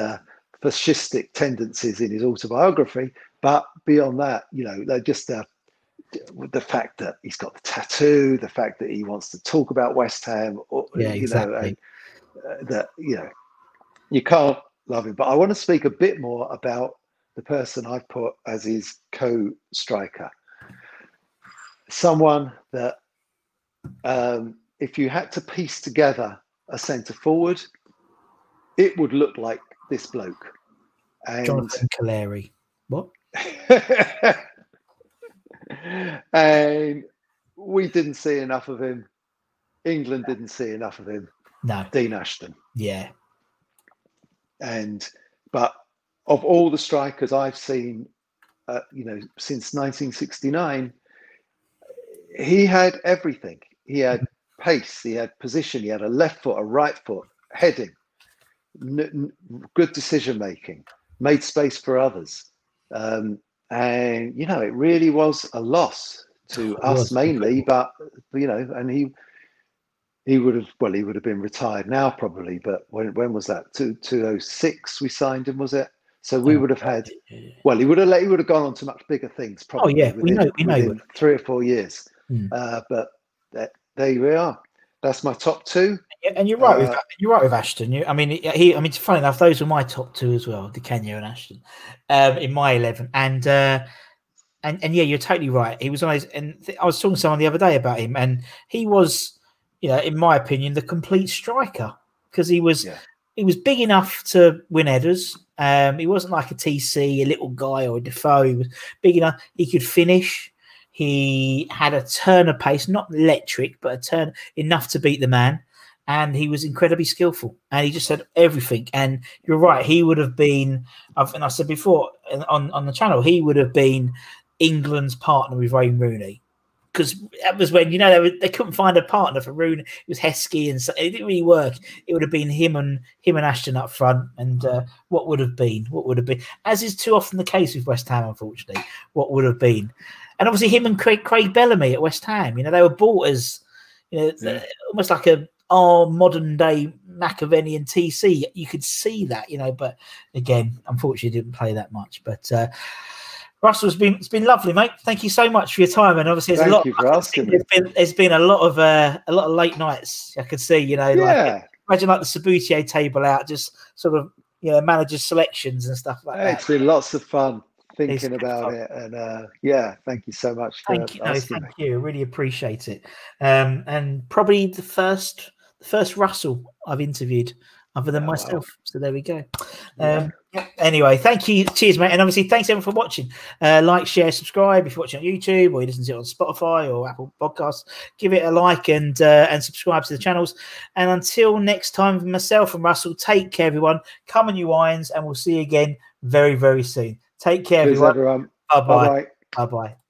fascistic tendencies in his autobiography, but beyond that, just the fact that he's got the tattoo, the fact that he wants to talk about West Ham, exactly. That you can't love him. But I want to speak a bit more about the person I've put as his co-striker. Someone that, if you had to piece together a centre forward, it would look like this bloke. And Jonathan Caleri. What? And we didn't see enough of him. England didn't see enough of him. No. Dean Ashton. Yeah. But of all the strikers I've seen, since 1969, he had everything. He had pace, he had position, he had a left foot, a right foot, heading, good decision making, made space for others. And, you know, it really was a loss to us mainly, but, you know, and he would have been retired now probably, but when was that? 2006 we signed him, was it? So we would have had, well, he would have gone on to much bigger things probably. Oh yeah, within 3 or 4 years. But there we are. That's my top two. And you're right with Ashton. I mean, it's funny enough. Those were my top two as well, Di Canio and Ashton, in my 11. And yeah, you're totally right. He was on his, and I was talking to someone the other day about him, and he was, you know, in my opinion, the complete striker, because he was big enough to win headers. He wasn't like a TC, a little guy, or a Defoe. He was big enough. He could finish. He had a turn of pace, not electric, but a turn enough to beat the man. And he was incredibly skillful. And he just had everything. And you're right, he would have been, and I said before on the channel, he would have been England's partner with Wayne Rooney. Because that was when, you know, they couldn't find a partner for Rooney. It was Heskey, and so it didn't really work. It would have been him and Ashton up front. And what would have been, as is too often the case with West Ham, unfortunately, what would have been. And obviously him and Craig Bellamy at West Ham, you know, they were bought as, you know, almost like our modern day McAvenny and TC. You could see that, you know, but again, unfortunately didn't play that much. But Russell, it's been lovely, mate. Thank you so much for your time. And obviously there's there's been a lot of late nights. I could see, you know, like, imagine like the Sabutier table out, just sort of, you know, managers selections and stuff like that. It's been lots of fun thinking about it, and yeah, thank you so much for asking me. Thank you, really appreciate it. And probably the first Russell I've interviewed other than myself. Wow. So there we go. Anyway, thank you, cheers, mate, and obviously thanks everyone for watching. Like, share, subscribe if you're watching on YouTube or you listen to it on Spotify or Apple Podcasts. Give it a like and subscribe to the channels. And until next time, from myself and Russell, take care, everyone. Come on, you irons, and we'll see you again very, very soon. Take care, everyone. Bye-bye. Bye-bye.